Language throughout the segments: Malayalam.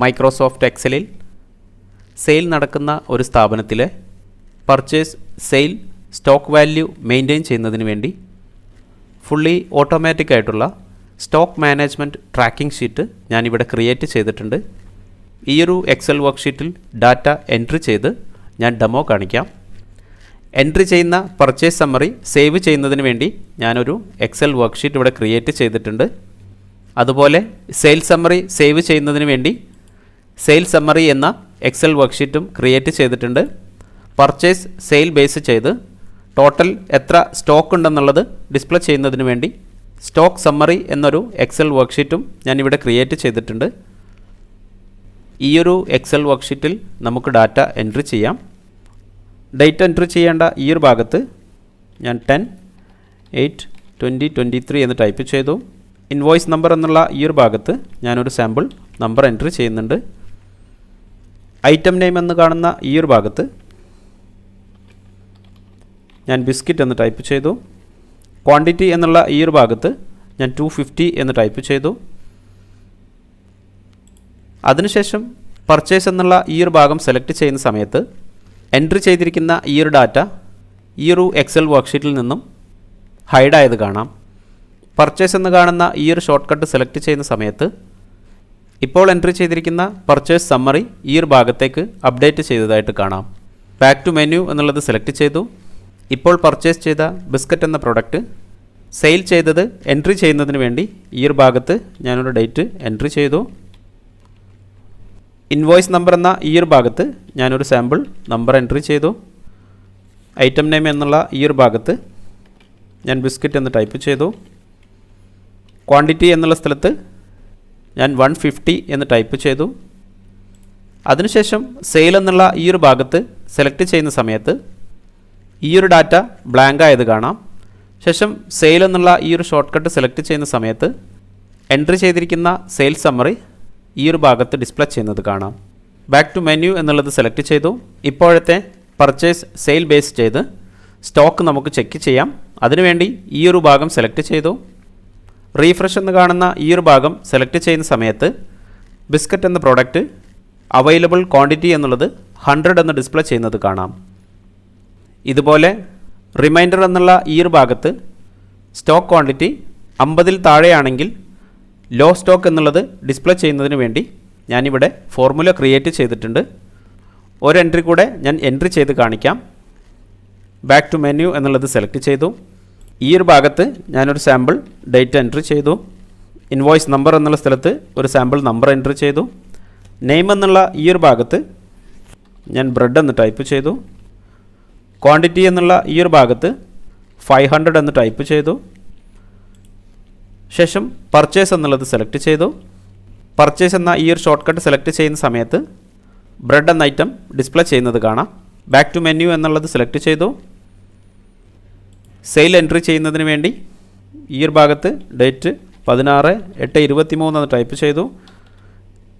മൈക്രോസോഫ്റ്റ് എക്സലിൽ സെയിൽ നടക്കുന്ന ഒരു സ്ഥാപനത്തിലെ purchase, sale, stock value maintain ചെയ്യുന്നതിന് വേണ്ടി ഫുള്ളി ഓട്ടോമാറ്റിക് ആയിട്ടുള്ള സ്റ്റോക്ക് മാനേജ്മെൻറ്റ് ട്രാക്കിംഗ് ഷീറ്റ് ഞാനിവിടെ ക്രിയേറ്റ് ചെയ്തിട്ടുണ്ട്. ഈയൊരു എക്സൽ വർക്ക്ഷീറ്റിൽ ഡാറ്റ എൻട്രി ചെയ്ത് ഞാൻ ഡെമോ കാണിക്കാം. എൻട്രി ചെയ്യുന്ന പർച്ചേസ് സമ്മറി സേവ് ചെയ്യുന്നതിന് വേണ്ടി ഞാനൊരു എക്സൽ വർക്ക്ഷീറ്റ് ഇവിടെ ക്രിയേറ്റ് ചെയ്തിട്ടുണ്ട്. അതുപോലെ സെയിൽ സമ്മറി സേവ് ചെയ്യുന്നതിന് വേണ്ടി സെയിൽ സമ്മറി എന്ന എക്സൽ വർക്ക്ഷീറ്റും ക്രിയേറ്റ് ചെയ്തിട്ടുണ്ട്. പർച്ചേസ്, സെയിൽ ബേസ് ചെയ്ത് ടോട്ടൽ എത്ര സ്റ്റോക്ക് ഉണ്ടെന്നുള്ളത് ഡിസ്പ്ലേ ചെയ്യുന്നതിന് വേണ്ടി സ്റ്റോക്ക് സമ്മറി എന്നൊരു എക്സൽ വർക്ക്ഷീറ്റും ഞാനിവിടെ ക്രിയേറ്റ് ചെയ്തിട്ടുണ്ട്. ഈയൊരു എക്സൽ വർക്ക്ഷീറ്റിൽ നമുക്ക് ഡാറ്റ എൻട്രി ചെയ്യാം. ഡേറ്റ് എൻട്രി ചെയ്യേണ്ട ഈ ഒരു ഭാഗത്ത് ഞാൻ 10/8/2023 എന്ന് ടൈപ്പ് ചെയ്തു. ഇൻവോയ്സ് നമ്പർ എന്നുള്ള ഈ ഒരു ഭാഗത്ത് ഞാനൊരു സാമ്പിൾ നമ്പർ എൻട്രി ചെയ്യുന്നുണ്ട്. ഐറ്റം നെയിം എന്ന് കാണുന്ന ഈ ഒരു ഭാഗത്ത് ഞാൻ ബിസ്ക്കറ്റ് എന്ന് ടൈപ്പ് ചെയ്തു. ക്വാണ്ടിറ്റി എന്നുള്ള ഈ ഒരു ഭാഗത്ത് ഞാൻ 250 എന്ന് ടൈപ്പ് ചെയ്തു. അതിനുശേഷം പർച്ചേസ് എന്നുള്ള ഈ ഒരു ഭാഗം സെലക്ട് ചെയ്യുന്ന സമയത്ത് എൻട്രി ചെയ്തിരിക്കുന്ന ഈ ഒരു ഡാറ്റ ഈ ഒരു എക്സൽ വർക്ക്ഷീറ്റിൽ നിന്നും ഹൈഡായത് കാണാം. പർച്ചേസ് എന്ന് കാണുന്ന ഈ ഒരു ഷോർട്ട് കട്ട് സെലക്ട് ചെയ്യുന്ന സമയത്ത് ഇപ്പോൾ എൻട്രി ചെയ്തിരിക്കുന്ന പർച്ചേസ് സമ്മറി ഈ ഒരു ഭാഗത്തേക്ക് അപ്ഡേറ്റ് ചെയ്തതായിട്ട് കാണാം. ബാക്ക് ടു മെനു എന്നുള്ളത് സെലക്ട് ചെയ്തു. ഇപ്പോൾ പർച്ചേസ് ചെയ്ത ബിസ്ക്കറ്റ് എന്ന പ്രൊഡക്റ്റ് സെയിൽ ചെയ്തത് എൻട്രി ചെയ്യുന്നതിന് വേണ്ടി ഈ ഒരു ഭാഗത്ത് ഞാനൊരു ഡേറ്റ് എൻട്രി ചെയ്തു. ഇൻവോയ്സ് നമ്പർ എന്ന ഈ ഒരു ഭാഗത്ത് ഞാനൊരു സാമ്പിൾ നമ്പർ എൻട്രി ചെയ്തു. ഐറ്റം നെയിം എന്നുള്ള ഈ ഒരു ഭാഗത്ത് ഞാൻ ബിസ്ക്കറ്റ് എന്ന് ടൈപ്പ് ചെയ്തു. ക്വാണ്ടിറ്റി എന്നുള്ള സ്ഥലത്ത് ഞാൻ 150 എന്ന് ടൈപ്പ് ചെയ്തു. അതിനുശേഷം സെയിൽ എന്നുള്ള ഈ ഒരു ഭാഗത്ത് സെലക്ട് ചെയ്യുന്ന സമയത്ത് ഈ ഒരു ഡാറ്റ ബ്ലാങ്ക് ആയത് കാണാം. ശേഷം സെയിൽ എന്നുള്ള ഈ ഒരു ഷോർട്ട് കട്ട് സെലക്ട് ചെയ്യുന്ന സമയത്ത് എൻട്രി ചെയ്തിരിക്കുന്ന സെയിൽസ് സമ്മറി ഈ ഒരു ഭാഗത്ത് ഡിസ്പ്ലേ ചെയ്യുന്നത് കാണാം. ബാക്ക് ടു മെനു എന്നുള്ളത് സെലക്ട് ചെയ്തു. ഇപ്പോഴത്തെ പർച്ചേസ്, സെയിൽ ബേസ് ചെയ്ത് സ്റ്റോക്ക് നമുക്ക് ചെക്ക് ചെയ്യാം. അതിനുവേണ്ടി ഈ ഒരു ഭാഗം സെലക്ട് ചെയ്തു. റീഫ്രഷ് എന്ന് കാണുന്ന ഈ ഒരു ഭാഗം സെലക്ട് ചെയ്യുന്ന സമയത്ത് ബിസ്ക്കറ്റ് എന്ന പ്രോഡക്റ്റ് അവൈലബിൾ ക്വാണ്ടിറ്റി എന്നുള്ളത് 100 എന്ന് ഡിസ്പ്ലേ ചെയ്യുന്നത് കാണാം. ഇതുപോലെ റിമൈൻഡർ എന്നുള്ള ഈ ഒരു ഭാഗത്ത് സ്റ്റോക്ക് ക്വാണ്ടിറ്റി 50-ൽ താഴെയാണെങ്കിൽ ലോ സ്റ്റോക്ക് എന്നുള്ളത് ഡിസ്പ്ലേ ചെയ്യുന്നതിന് വേണ്ടി ഞാനിവിടെ ഫോർമുല ക്രിയേറ്റ് ചെയ്തിട്ടുണ്ട്. ഒരു എൻട്രി കൂടെ ഞാൻ എൻട്രി ചെയ്ത് കാണിക്കാം. ബാക്ക് ടു മെനു എന്നുള്ളത് സെലക്ട് ചെയ്തു. ഈ ഒരു ഭാഗത്ത് ഞാനൊരു സാമ്പിൾ ഡേറ്റ് എൻട്രി ചെയ്തു. ഇൻവോയ്സ് നമ്പർ എന്നുള്ള സ്ഥലത്ത് ഒരു സാമ്പിൾ നമ്പർ എൻട്രി ചെയ്തു. നെയിം എന്നുള്ള ഈ ഒരു ഭാഗത്ത് ഞാൻ ബ്രെഡ് എന്ന് ടൈപ്പ് ചെയ്തു. ക്വാണ്ടിറ്റി എന്നുള്ള ഈ ഒരു ഭാഗത്ത് 500 എന്ന് ടൈപ്പ് ചെയ്തു. ശേഷം പർച്ചേസ് എന്നുള്ളത് സെലക്ട് ചെയ്തു. പർച്ചേസ് എന്ന ഈ ഒരു ഷോർട്ട് കട്ട് സെലക്ട് ചെയ്യുന്ന സമയത്ത് ബ്രെഡ് എന്ന ഐറ്റം ഡിസ്പ്ലേ ചെയ്യുന്നത് കാണാം. ബാക്ക് ടു മെനു എന്നുള്ളത് സെലക്ട് ചെയ്തു. സെയിൽ എൻട്രി ചെയ്യുന്നതിന് വേണ്ടി ഈ ഒരു ഭാഗത്ത് ഡേറ്റ് 16/8/23 എന്ന് ടൈപ്പ് ചെയ്തു.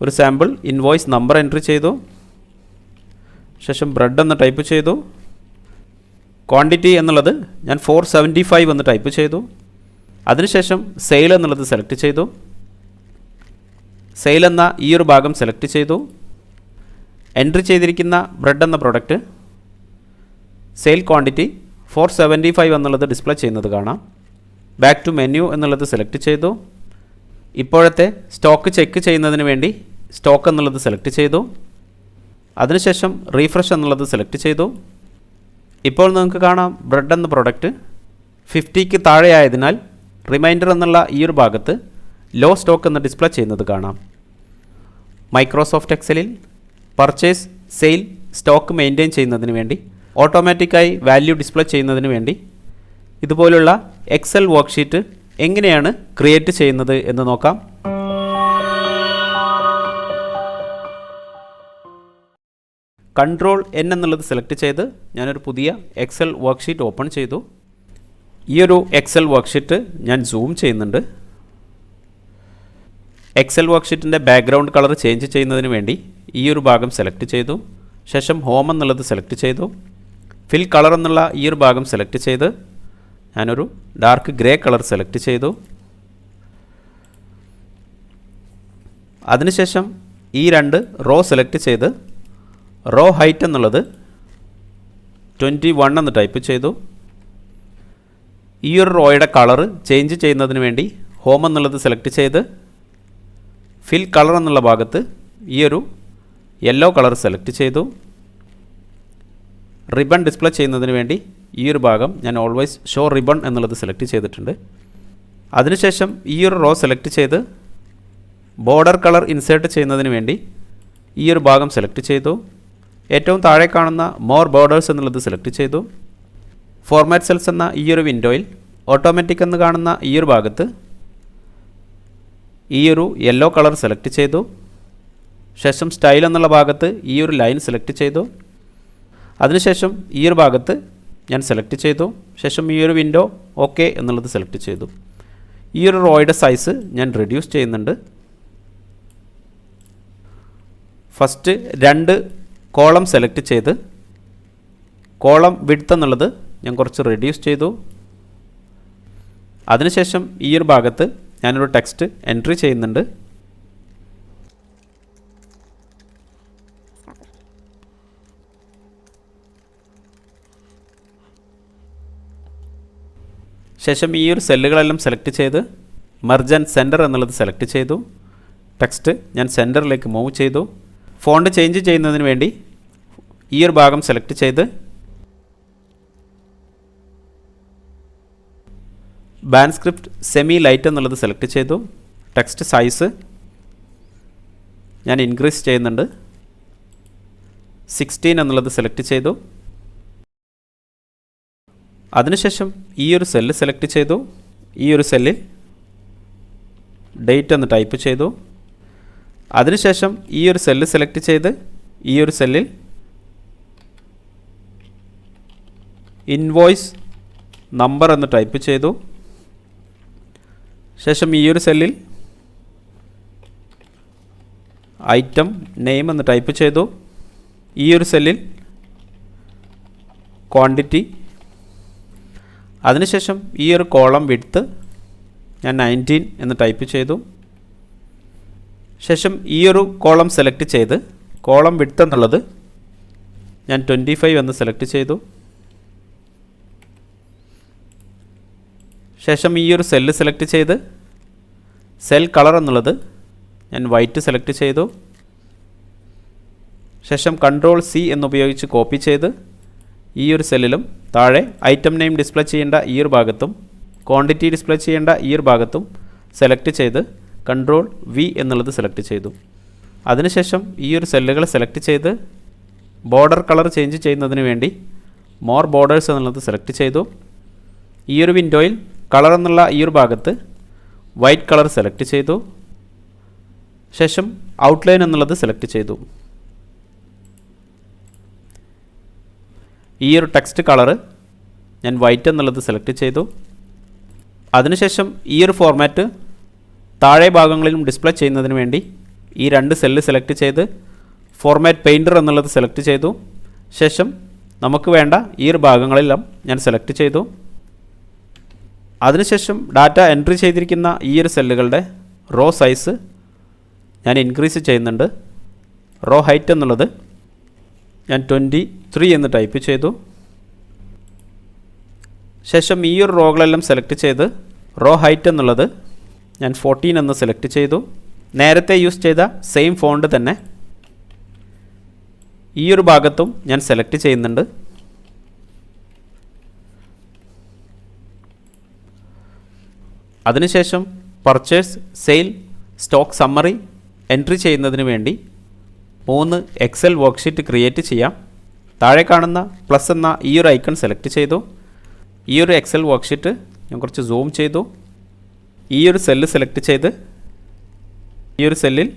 ഒരു സാമ്പിൾ ഇൻവോയ്സ് നമ്പർ എൻട്രി ചെയ്തു. ശേഷം ബ്രെഡ് എന്ന് ടൈപ്പ് ചെയ്തു. ക്വാണ്ടിറ്റി എന്നുള്ളത് ഞാൻ 475 എന്ന് ടൈപ്പ് ചെയ്തു. അതിനുശേഷം സെയിൽ എന്നുള്ളത് സെലക്ട് ചെയ്തു. സെയിൽ എന്ന ഈ ഒരു ഭാഗം സെലക്ട് ചെയ്തു. എൻട്രി ചെയ്തിരിക്കുന്ന ബ്രെഡ് എന്ന പ്രൊഡക്റ്റ് സെയിൽ ക്വാണ്ടിറ്റി 475 എന്നുള്ളത് ഡിസ്പ്ലേ ചെയ്യുന്നത് കാണാം. ബാക്ക് ടു മെനു എന്നുള്ളത് സെലക്ട് ചെയ്തു. ഇപ്പോഴത്തെ സ്റ്റോക്ക് ചെക്ക് ചെയ്യുന്നതിന് വേണ്ടി സ്റ്റോക്ക് എന്നുള്ളത് സെലക്ട് ചെയ്തു. അതിനുശേഷം റീഫ്രഷ് എന്നുള്ളത് സെലക്ട് ചെയ്തു. ഇപ്പോൾ നിങ്ങൾക്ക് കാണാം ബ്രെഡ് എന്ന പ്രൊഡക്റ്റ് 50-ക്ക് താഴെയായതിനാൽ റിമൈൻഡർ എന്നുള്ള ഈ ഒരു ഭാഗത്ത് ലോ സ്റ്റോക്ക് എന്ന് ഡിസ്പ്ലേ ചെയ്യുന്നത് കാണാം. മൈക്രോസോഫ്റ്റ് എക്സലിൽ പർച്ചേസ്, സെയിൽ, സ്റ്റോക്ക് മെയിൻറ്റെയിൻ ചെയ്യുന്നതിന് വേണ്ടി ഓട്ടോമാറ്റിക്കായി വാല്യൂ ഡിസ്പ്ലേ ചെയ്യുന്നതിന് വേണ്ടി ഇതുപോലുള്ള എക്സൽ വർക്ക്ഷീറ്റ് എങ്ങനെയാണ് ക്രിയേറ്റ് ചെയ്യുന്നത് എന്ന് നോക്കാം. Ctrl+N എന്നുള്ളത് സെലക്ട് ചെയ്ത് ഞാനൊരു പുതിയ എക്സൽ വർക്ക്ഷീറ്റ് ഓപ്പൺ ചെയ്തു. ഈ ഒരു എക്സൽ വർക്ക്ഷീറ്റ് ഞാൻ സൂം ചെയ്യുന്നുണ്ട്. എക്സൽ വർക്ക്ഷീറ്റിൻ്റെ ബാക്ക്ഗ്രൗണ്ട് കളർ ചേഞ്ച് ചെയ്യുന്നതിന് വേണ്ടി ഈ ഒരു ഭാഗം സെലക്ട് ചെയ്തു. ശേഷം ഹോം എന്നുള്ളത് സെലക്ട് ചെയ്തു. ഫിൽ കളർ എന്നുള്ള ഈ ഒരു ഭാഗം സെലക്ട് ചെയ്ത് ഞാനൊരു ഡാർക്ക് ഗ്രേ കളർ സെലക്ട് ചെയ്തു. അതിനുശേഷം ഈ രണ്ട് റോ സെലക്ട് ചെയ്ത് റോ ഹൈറ്റ് എന്നുള്ളത് 21 എന്ന് ടൈപ്പ് ചെയ്തു. ഈ ഒരു റോയുടെ കളറ് ചേഞ്ച് ചെയ്യുന്നതിന് വേണ്ടി ഹോം എന്നുള്ളത് സെലക്ട് ചെയ്ത് ഫിൽ കളർ എന്നുള്ള ഭാഗത്ത് ഈ ഒരു യെല്ലോ കളർ സെലക്ട് ചെയ്തു. റിബൺ ഡിസ്പ്ലേ ചെയ്യുന്നതിന് വേണ്ടി ഈ ഒരു ഭാഗം ഞാൻ ഓൾവേസ് ഷോ റിബൺ എന്നുള്ളത് സെലക്ട് ചെയ്തിട്ടുണ്ട്. അതിനുശേഷം ഈ ഒരു റോ സെലക്ട് ചെയ്ത് ബോർഡർ കളർ ഇൻസേർട്ട് ചെയ്യുന്നതിന് വേണ്ടി ഈ ഒരു ഭാഗം സെലക്ട് ചെയ്തു. ഏറ്റവും താഴെ കാണുന്ന മോർ ബോർഡേഴ്സ് എന്നുള്ളത് സെലക്ട് ചെയ്തു. ഫോർമാറ്റ് സെൽസ് എന്ന ഈ ഒരു വിൻഡോയിൽ ഓട്ടോമാറ്റിക് എന്ന് കാണുന്ന ഈ ഒരു ഭാഗത്ത് ഈ ഒരു യെല്ലോ കളർ സെലക്ട് ചെയ്തു. ശേഷം സ്റ്റൈൽ എന്നുള്ള ഭാഗത്ത് ഈ ഒരു ലൈൻ സെലക്ട് ചെയ്തു. അതിനുശേഷം ഈ ഒരു ഭാഗത്ത് ഞാൻ സെലക്ട് ചെയ്തു. ശേഷം ഈ ഒരു വിൻഡോ ഓക്കെ എന്നുള്ളത് സെലക്ട് ചെയ്തു. ഈ ഒരു റോയുടെ സൈസ് ഞാൻ റെഡ്യൂസ് ചെയ്യുന്നുണ്ട്. ഫസ്റ്റ് 2 കോളം സെലക്ട് ചെയ്ത് കോളം വിഡ്ത്ത് എന്നുള്ളത് ഞാൻ കുറച്ച് റെഡ്യൂസ് ചെയ്തു. അതിനുശേഷം ഈ ഒരു ഭാഗത്ത് ഞാനൊരു ടെക്സ്റ്റ് എൻട്രി ചെയ്യുന്നുണ്ട്. ശേഷം ഈ ഒരു സെല്ലുകളെല്ലാം സെലക്ട് ചെയ്ത് മെർജ് ആൻഡ് സെൻറ്റർ എന്നുള്ളത് സെലക്ട് ചെയ്തു. ടെക്സ്റ്റ് ഞാൻ സെൻറ്ററിലേക്ക് മൂവ് ചെയ്തു. ഫോണ്ട് ചേഞ്ച് ചെയ്യുന്നതിന് വേണ്ടി ഈ ഒരു ഭാഗം സെലക്ട് ചെയ്ത് ബാൻ സ്ക്രിപ്റ്റ് സെമി ലൈറ്റ് എന്നുള്ളത് സെലക്ട് ചെയ്തു. ടെക്സ്റ്റ് സൈസ് ഞാൻ ഇൻക്രീസ് ചെയ്യുന്നുണ്ട്. 16 എന്നുള്ളത് സെലക്ട് ചെയ്തു. അതിനുശേഷം ഈ ഒരു സെല്ല് സെലക്ട് ചെയ്തു. ഈ ഒരു സെല്ലിൽ ഡേറ്റ് എന്ന് ടൈപ്പ് ചെയ്തു. അതിനുശേഷം ഈ ഒരു സെല്ല് സെലക്ട് ചെയ്ത് ഈ ഒരു സെല്ലിൽ ഇൻവോയ്സ് നമ്പർ എന്ന് ടൈപ്പ് ചെയ്തു. ശേഷം ഈ ഒരു സെല്ലിൽ ഐറ്റം നെയിം എന്ന് ടൈപ്പ് ചെയ്തു. ഈ ഒരു സെല്ലിൽ ക്വാണ്ടിറ്റി. അതിനുശേഷം ഈ ഒരു കോളം വിഡ്ത്ത് ഞാൻ 19 എന്ന് ടൈപ്പ് ചെയ്തു. ശേഷം ഈ ഒരു കോളം സെലക്ട് ചെയ്ത് കോളം വിഡ്ത്ത് എന്നുള്ളത് ഞാൻ 25 എന്ന് സെലക്ട് ചെയ്തു. ശേഷം ഈ ഒരു സെല്ല് സെലക്ട് ചെയ്ത് സെൽ കളർ എന്നുള്ളത് ഞാൻ വൈറ്റ് സെലക്ട് ചെയ്തു. ശേഷം Ctrl+C എന്നുപയോഗിച്ച് കോപ്പി ചെയ്ത് ഈ ഒരു സെല്ലിലും താഴെ ഐറ്റം നെയിം ഡിസ്പ്ലേ ചെയ്യേണ്ട ഈ ഒരു ഭാഗത്തും ക്വാണ്ടിറ്റി ഡിസ്പ്ലേ ചെയ്യേണ്ട ഈ ഒരു ഭാഗത്തും സെലക്ട് ചെയ്ത് Ctrl+V എന്നുള്ളത് സെലക്ട് ചെയ്തു. അതിനുശേഷം ഈ ഒരു സെല്ലുകൾ സെലക്ട് ചെയ്ത് ബോർഡർ കളർ ചേഞ്ച് ചെയ്യുന്നതിന് വേണ്ടി മോർ ബോർഡേഴ്സ് എന്നുള്ളത് സെലക്ട് ചെയ്തു. ഈ ഒരു വിൻഡോയിൽ കളർ എന്നുള്ള ഈ ഒരു ഭാഗത്ത് വൈറ്റ് കളർ സെലക്ട് ചെയ്തു. ശേഷം ഔട്ട്ലൈൻ എന്നുള്ളത് സെലക്ട് ചെയ്തു. ഈ ഒരു ടെക്സ്റ്റ് കളറ് ഞാൻ വൈറ്റ് എന്നുള്ളത് സെലക്ട് ചെയ്തു. അതിനുശേഷം ഈ ഒരു ഫോർമാറ്റ് താഴെ ഭാഗങ്ങളിലും ഡിസ്പ്ലേ ചെയ്യുന്നതിന് വേണ്ടി ഈ 2 സെല്ല് സെലക്ട് ചെയ്ത് ഫോർമാറ്റ് പെയിൻറ്റർ എന്നുള്ളത് സെലക്ട് ചെയ്തു. ശേഷം നമുക്ക് വേണ്ട ഈ ഒരു ഭാഗങ്ങളെല്ലാം ഞാൻ സെലക്ട് ചെയ്തു. അതിനുശേഷം ഡാറ്റ എൻട്രി ചെയ്തിരിക്കുന്ന ഈ ഒരു സെല്ലുകളുടെ റോ സൈസ് ഞാൻ ഇൻക്രീസ് ചെയ്യുന്നുണ്ട്. റോ ഹൈറ്റ് എന്നുള്ളത് ഞാൻ 23 എന്ന് ടൈപ്പ് ചെയ്തു. ശേഷം ഈ ഒരു റോകളെല്ലാം സെലക്ട് ചെയ്ത് റോ ഹൈറ്റ് എന്നുള്ളത് ഞാൻ 14 എന്ന് സെലക്ട് ചെയ്തു. നേരത്തെ യൂസ് ചെയ്ത സെയിം ഫോണ്ട് തന്നെ ഈ ഒരു ഭാഗത്തും ഞാൻ സെലക്ട് ചെയ്യുന്നുണ്ട്. അതിനുശേഷം purchase, sale, stock summary entry ചെയ്യുന്നതിന് വേണ്ടി 3 എക്സൽ വർക്ക്ഷീറ്റ് ക്രിയേറ്റ് ചെയ്യാം. താഴെ കാണുന്ന പ്ലസ് എന്ന ഈ ഒരു ഐക്കൺ സെലക്ട് ചെയ്തു. ഈ ഒരു എക്സൽ വർക്ക്ഷീറ്റ് ഞാൻ കുറച്ച് സൂം ചെയ്തു. ഈ ഒരു സെല്ല് സെലക്ട് ചെയ്ത് ഈ ഒരു സെല്ലിൽ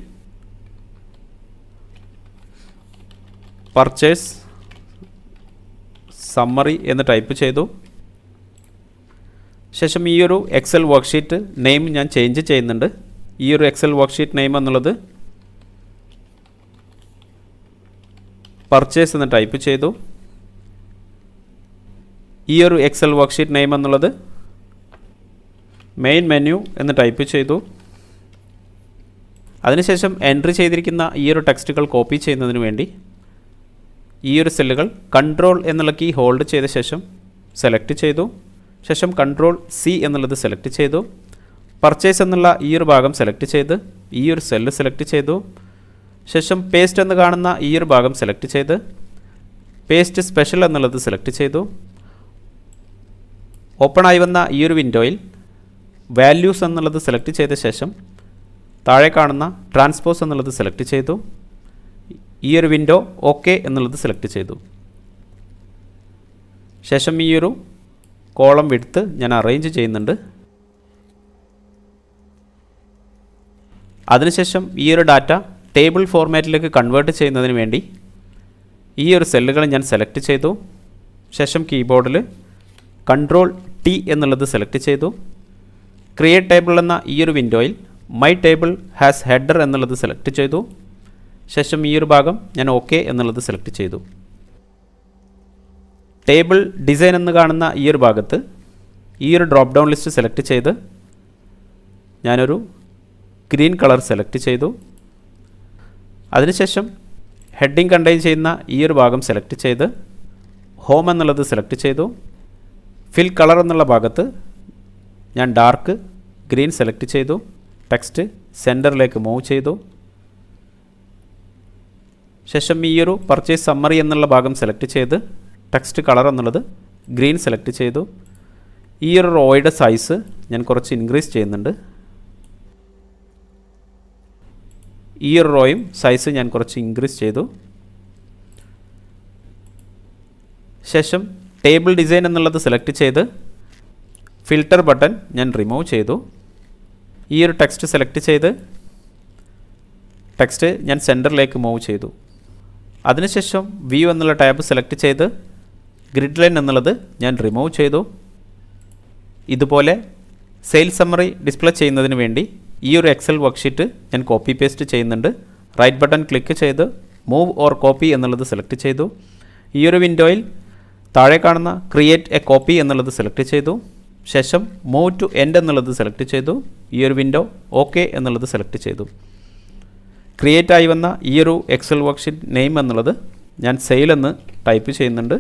പർച്ചേസ് സമ്മറി എന്ന് ടൈപ്പ് ചെയ്തു. ശേഷം ഈ ഒരു എക്സൽ വർക്ക്ഷീറ്റ് നെയിം ഞാൻ ചേഞ്ച് ചെയ്യുന്നുണ്ട്. ഈ ഒരു എക്സൽ വർക്ക്ഷീറ്റ് നെയിം എന്നുള്ളത് പർച്ചേസ് എന്ന് ടൈപ്പ് ചെയ്തു. ഈ ഒരു എക്സൽ വർക്ക്ഷീറ്റ് നെയിം എന്നുള്ളത് മെയിൻ മെനു എന്ന് ടൈപ്പ് ചെയ്തു. അതിനുശേഷം എൻട്രി ചെയ്തിരിക്കുന്ന ഈ ഒരു ടെക്സ്റ്റുകൾ കോപ്പി ചെയ്യുന്നതിന് വേണ്ടി ഈ ഒരു സെല്ലുകൾ കൺട്രോൾ എന്നുള്ള കീ ഹോൾഡ് ചെയ്ത ശേഷം സെലക്ട് ചെയ്തു. ശേഷം കൺട്രോൾ C എന്നുള്ളത് സെലക്ട് ചെയ്തു. പർച്ചേസ് എന്നുള്ള ഈ ഒരു ഭാഗം സെലക്ട് ചെയ്ത് ഈ ഒരു സെല്ല് സെലക്ട് ചെയ്തു. ശേഷം പേസ്റ്റ് എന്ന് കാണുന്ന ഈ ഒരു ഭാഗം സെലക്ട് ചെയ്ത് പേസ്റ്റ് സ്പെഷ്യൽ എന്നുള്ളത് സെലക്ട് ചെയ്തു. ഓപ്പൺ ആയി വന്ന ഈ ഒരു വിൻഡോയിൽ വാല്യൂസ് എന്നുള്ളത് സെലക്ട് ചെയ്ത ശേഷം താഴെ കാണുന്ന ട്രാൻസ്പോസ് എന്നുള്ളത് സെലക്ട് ചെയ്തു. ഈ ഒരു വിൻഡോ ഓക്കെ എന്നുള്ളത് സെലക്ട് ചെയ്തു. ശേഷം ഈ ഒരു കോളം വിഡ്ത്ത് ഞാൻ അറേഞ്ച് ചെയ്യുന്നുണ്ട്. അതിനുശേഷം ഈ ഒരു ഡാറ്റ ടേബിൾ ഫോർമാറ്റിലേക്ക് കൺവേർട്ട് ചെയ്യുന്നതിന് വേണ്ടി ഈ ഒരു സെല്ലുകൾ ഞാൻ സെലക്ട് ചെയ്തു. ശേഷം കീബോർഡിൽ കൺട്രോൾ T എന്നുള്ളത് സെലക്ട് ചെയ്തു. ക്രിയേറ്റ് ടേബിൾ എന്ന ഈ ഒരു വിൻഡോയിൽ മൈ ടേബിൾ ഹാസ് ഹെഡർ എന്നുള്ളത് സെലക്ട് ചെയ്തു. ശേഷം ഈ ഒരു ഭാഗം ഞാൻ ഓക്കെ എന്നുള്ളത് സെലക്ട് ചെയ്തു. ടേബിൾ ഡിസൈൻ എന്ന് കാണുന്ന ഈ ഒരു ഭാഗത്ത് ഈ ഒരു ഡ്രോപ്പ് ഡൗൺ ലിസ്റ്റ് സെലക്ട് ചെയ്ത് ഞാനൊരു ഗ്രീൻ കളർ സെലക്ട് ചെയ്തു. അതിനുശേഷം ഹെഡിങ് കണ്ടെയ്ൻ ചെയ്യുന്ന ഈ ഒരു ഭാഗം സെലക്ട് ചെയ്ത് ഹോം എന്നുള്ളത് സെലക്ട് ചെയ്തു. ഫിൽ കളർ എന്നുള്ള ഭാഗത്ത് ഞാൻ ഡാർക്ക് ഗ്രീൻ സെലക്ട് ചെയ്തു. ടെക്സ്റ്റ് സെൻറ്ററിലേക്ക് മൂവ് ചെയ്തു. ശേഷം ഈ ഒരു പർച്ചേസ് സമ്മറി എന്നുള്ള ഭാഗം സെലക്ട് ചെയ്ത് ടെക്സ്റ്റ് കളർ എന്നുള്ളത് ഗ്രീൻ സെലക്ട് ചെയ്തു. ഈ ഒരു റോയുടെ സൈസ് ഞാൻ കുറച്ച് ഇൻക്രീസ് ചെയ്യുന്നുണ്ട്. ഈ ഒരു റോയും സൈസ് ഞാൻ കുറച്ച് ഇൻക്രീസ് ചെയ്തു. ശേഷം ടേബിൾ ഡിസൈൻ എന്നുള്ളത് സെലക്ട് ചെയ്ത് ഫിൽറ്റർ ബട്ടൺ ഞാൻ റിമൂവ് ചെയ്തു. ഈ ഒരു ടെക്സ്റ്റ് സെലക്ട് ചെയ്ത് ടെക്സ്റ്റ് ഞാൻ സെൻറ്ററിലേക്ക് മൂവ് ചെയ്തു. അതിനുശേഷം വ്യൂ എന്നുള്ള ടാബ് സെലക്ട് ചെയ്ത് ഗ്രിഡ് ലൈൻ എന്നുള്ളത് ഞാൻ റിമൂവ് ചെയ്തു. ഇതുപോലെ സെയിൽസ് സമ്മറി ഡിസ്പ്ലേ ചെയ്യുന്നതിന് വേണ്ടി ഈ ഒരു എക്സൽ വർക്ക്ഷീറ്റ് ഞാൻ കോപ്പി പേസ്റ്റ് ചെയ്യുന്നുണ്ട്. റൈറ്റ് ബട്ടൺ ക്ലിക്ക് ചെയ്ത് മൂവ് ഓർ കോപ്പി എന്നുള്ളത് സെലക്ട് ചെയ്തു. ഈ ഒരു വിൻഡോയിൽ താഴെ കാണുന്ന ക്രിയേറ്റ് എ കോപ്പി എന്നുള്ളത് സെലക്ട് ചെയ്തു. ശേഷം മൂവ് ടു എൻഡ് എന്നുള്ളത് സെലക്ട് ചെയ്തു. ഈ ഒരു വിൻഡോ ഓക്കെ എന്നുള്ളത് സെലക്ട് ചെയ്തു. ക്രിയേറ്റ് ആയി വന്ന ഈ ഒരു എക്സൽ വർക്ക്ഷീറ്റ് നെയിം എന്നുള്ളത് ഞാൻ സെയിൽ എന്ന് ടൈപ്പ് ചെയ്യുന്നുണ്ട്.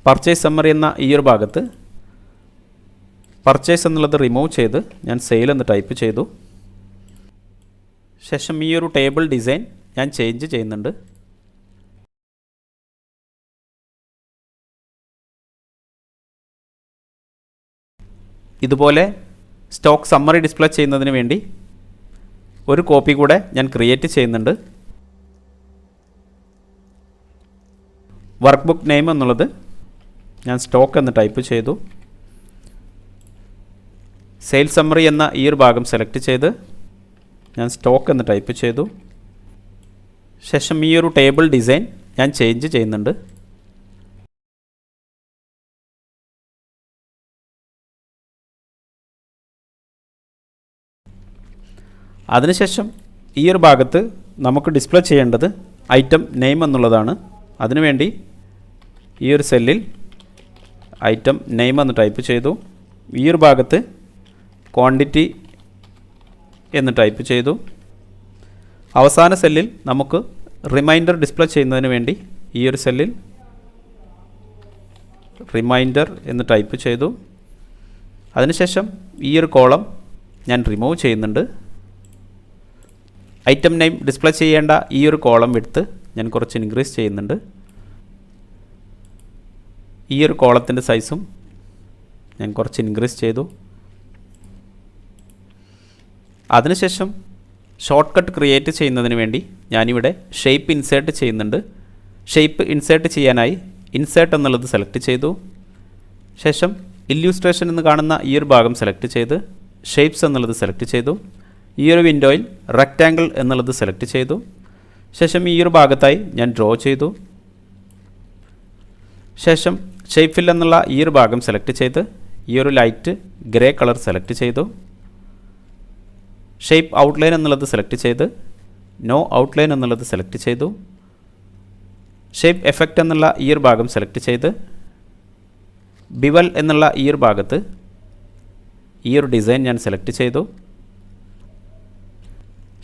പർച്ചേസ് സമ്മറി എന്ന ഈ ഒരു ഭാഗത്ത് പർച്ചേസ് എന്നുള്ളത് റിമൂവ് ചെയ്ത് ഞാൻ സെയിൽ എന്ന് ടൈപ്പ് ചെയ്തു. ശേഷം ഈ ഒരു ടേബിൾ ഡിസൈൻ ഞാൻ ചേഞ്ച് ചെയ്യുന്നുണ്ട്. ഇതുപോലെ സ്റ്റോക്ക് സമ്മറി ഡിസ്പ്ലേ ചെയ്യുന്നതിന് വേണ്ടി ഒരു കോപ്പി കൂടെ ഞാൻ ക്രിയേറ്റ് ചെയ്യുന്നുണ്ട്. വർക്ക് ബുക്ക് നെയിം എന്നുള്ളത് ഞാൻ സ്റ്റോക്ക് എന്ന് ടൈപ്പ് ചെയ്തു. സെയിൽസ് സമ്മറി എന്ന ഈ ഒരു ഭാഗം സെലക്ട് ചെയ്ത് ഞാൻ സ്റ്റോക്ക് എന്ന് ടൈപ്പ് ചെയ്തു. ശേഷം ഈ ഒരു ടേബിൾ ഡിസൈൻ ഞാൻ ചേഞ്ച് ചെയ്യുന്നുണ്ട്. അതിനുശേഷം ഈ ഒരു ഭാഗത്ത് നമുക്ക് ഡിസ്പ്ലേ ചെയ്യേണ്ടത് ഐറ്റം നെയിം എന്നുള്ളതാണ്. അതിനുവേണ്ടി ഈ ഒരു സെല്ലിൽ ഐറ്റം നെയിം എന്ന് ടൈപ്പ് ചെയ്തു. ഈ ഒരു ഭാഗത്ത് ക്വാണ്ടിറ്റി എന്ന് ടൈപ്പ് ചെയ്തു. അവസാന സെല്ലിൽ നമുക്ക് റിമൈൻഡർ ഡിസ്പ്ലേ ചെയ്യുന്നതിന് വേണ്ടി ഈ ഒരു സെല്ലിൽ റിമൈൻഡർ എന്ന് ടൈപ്പ് ചെയ്തു. അതിനുശേഷം ഈ ഒരു കോളം ഞാൻ റിമൂവ് ചെയ്യുന്നുണ്ട്. ഐറ്റം നെയിം ഡിസ്പ്ലേ ചെയ്യേണ്ട ഈ ഒരു കോളം വിഡ്ത്ത് ഞാൻ കുറച്ച് ഇൻക്രീസ് ചെയ്യുന്നുണ്ട്. ഈ ഒരു കോളത്തിൻ്റെ സൈസും ഞാൻ കുറച്ച് ഇൻക്രീസ് ചെയ്തു. അതിനുശേഷം ഷോർട്ട് കട്ട് ക്രിയേറ്റ് ചെയ്യുന്നതിന് വേണ്ടി ഞാനിവിടെ ഷേപ്പ് ഇൻസേർട്ട് ചെയ്യുന്നുണ്ട്. ഷേപ്പ് ഇൻസേർട്ട് ചെയ്യാനായി ഇൻസേർട്ട് എന്നുള്ളത് സെലക്ട് ചെയ്തു. ശേഷം ഇല്യൂസ്ട്രേഷൻ എന്ന് കാണുന്ന ഈ ഒരു ഭാഗം സെലക്ട് ചെയ്ത് ഷേപ്സ് എന്നുള്ളത് സെലക്ട് ചെയ്തു. ഈ ഒരു വിൻഡോയിൽ റെക്റ്റാങ്കിൾ എന്നുള്ളത് സെലക്ട് ചെയ്തു. ശേഷം ഈ ഒരു ഭാഗത്തായി ഞാൻ ഡ്രോ ചെയ്തു. ശേഷം ഷേപ്പ് ഫിൽ എന്നുള്ള ഈ ഒരു ഭാഗം സെലക്ട് ചെയ്ത് ഈ ഒരു ലൈറ്റ് ഗ്രേ കളർ സെലക്ട് ചെയ്തു. ഷേപ്പ് ഔട്ട്ലൈൻ എന്നുള്ളത് സെലക്ട് ചെയ്ത് നോ ഔട്ട്ലൈൻ എന്നുള്ളത് സെലക്ട് ചെയ്തു. ഷേപ്പ് എഫക്റ്റ് എന്നുള്ള ഈ ഒരു ഭാഗം സെലക്ട് ചെയ്ത് ബിവൽ എന്നുള്ള ഈ ഒരു ഭാഗത്ത് ഈ ഒരു ഡിസൈൻ ഞാൻ സെലക്ട് ചെയ്തു.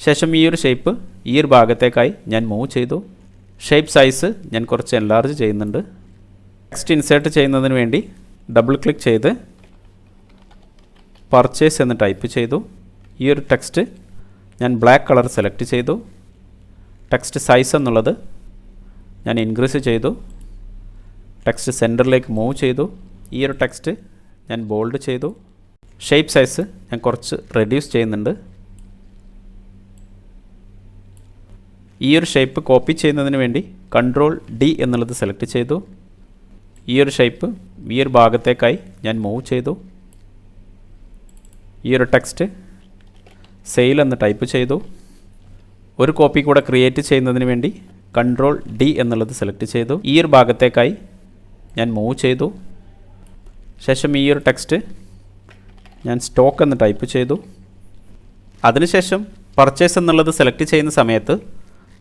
ശേഷം ഈ ഒരു ഷേപ്പ് ഈ ഒരു ഭാഗത്തേക്കായി ഞാൻ മൂവ് ചെയ്തു. ഷേപ്പ് സൈസ് ഞാൻ കുറച്ച് എൻലാർജ് ചെയ്യുന്നുണ്ട്. ടെക്സ്റ്റ് ഇൻസേർട്ട് ചെയ്യുന്നതിന് വേണ്ടി ഡബിൾ ക്ലിക്ക് ചെയ്ത് പർച്ചേസ് എന്ന് ടൈപ്പ് ചെയ്തു. ഈ ഒരു ടെക്സ്റ്റ് ഞാൻ ബ്ലാക്ക് കളർ സെലക്ട് ചെയ്തു. ടെക്സ്റ്റ് സൈസ് എന്നുള്ളത് ഞാൻ ഇൻക്രീസ് ചെയ്തു. ടെക്സ്റ്റ് സെൻറ്ററിലേക്ക് മൂവ് ചെയ്തു. ഈ ഒരു ടെക്സ്റ്റ് ഞാൻ ബോൾഡ് ചെയ്തു. ഷേപ്പ് സൈസ് ഞാൻ കുറച്ച് റെഡ്യൂസ് ചെയ്യുന്നുണ്ട്. ഈ ഒരു ഷേപ്പ് കോപ്പി ചെയ്യുന്നതിന് വേണ്ടി കൺട്രോൾ ഡി എന്നുള്ളത് സെലക്ട് ചെയ്തു. ഈ ഒരു ഷേപ്പ് ഈ ഒരു ഭാഗത്തേക്കായി ഞാൻ മൂവ് ചെയ്തു. ഈ ഒരു ടെക്സ്റ്റ് സെയിൽ എന്ന് ടൈപ്പ് ചെയ്തു. ഒരു കോപ്പി കൂടെ ക്രിയേറ്റ് ചെയ്യുന്നതിന് വേണ്ടി കൺട്രോൾ ഡി എന്നുള്ളത് സെലക്ട് ചെയ്തു. ഈ ഒരു ഭാഗത്തേക്കായി ഞാൻ മൂവ് ചെയ്തു. ശേഷം ഈ ഒരു ടെക്സ്റ്റ് ഞാൻ സ്റ്റോക്ക് എന്ന് ടൈപ്പ് ചെയ്തു. അതിനുശേഷം പർച്ചേസ് എന്നുള്ളത് സെലക്ട് ചെയ്യുന്ന സമയത്ത്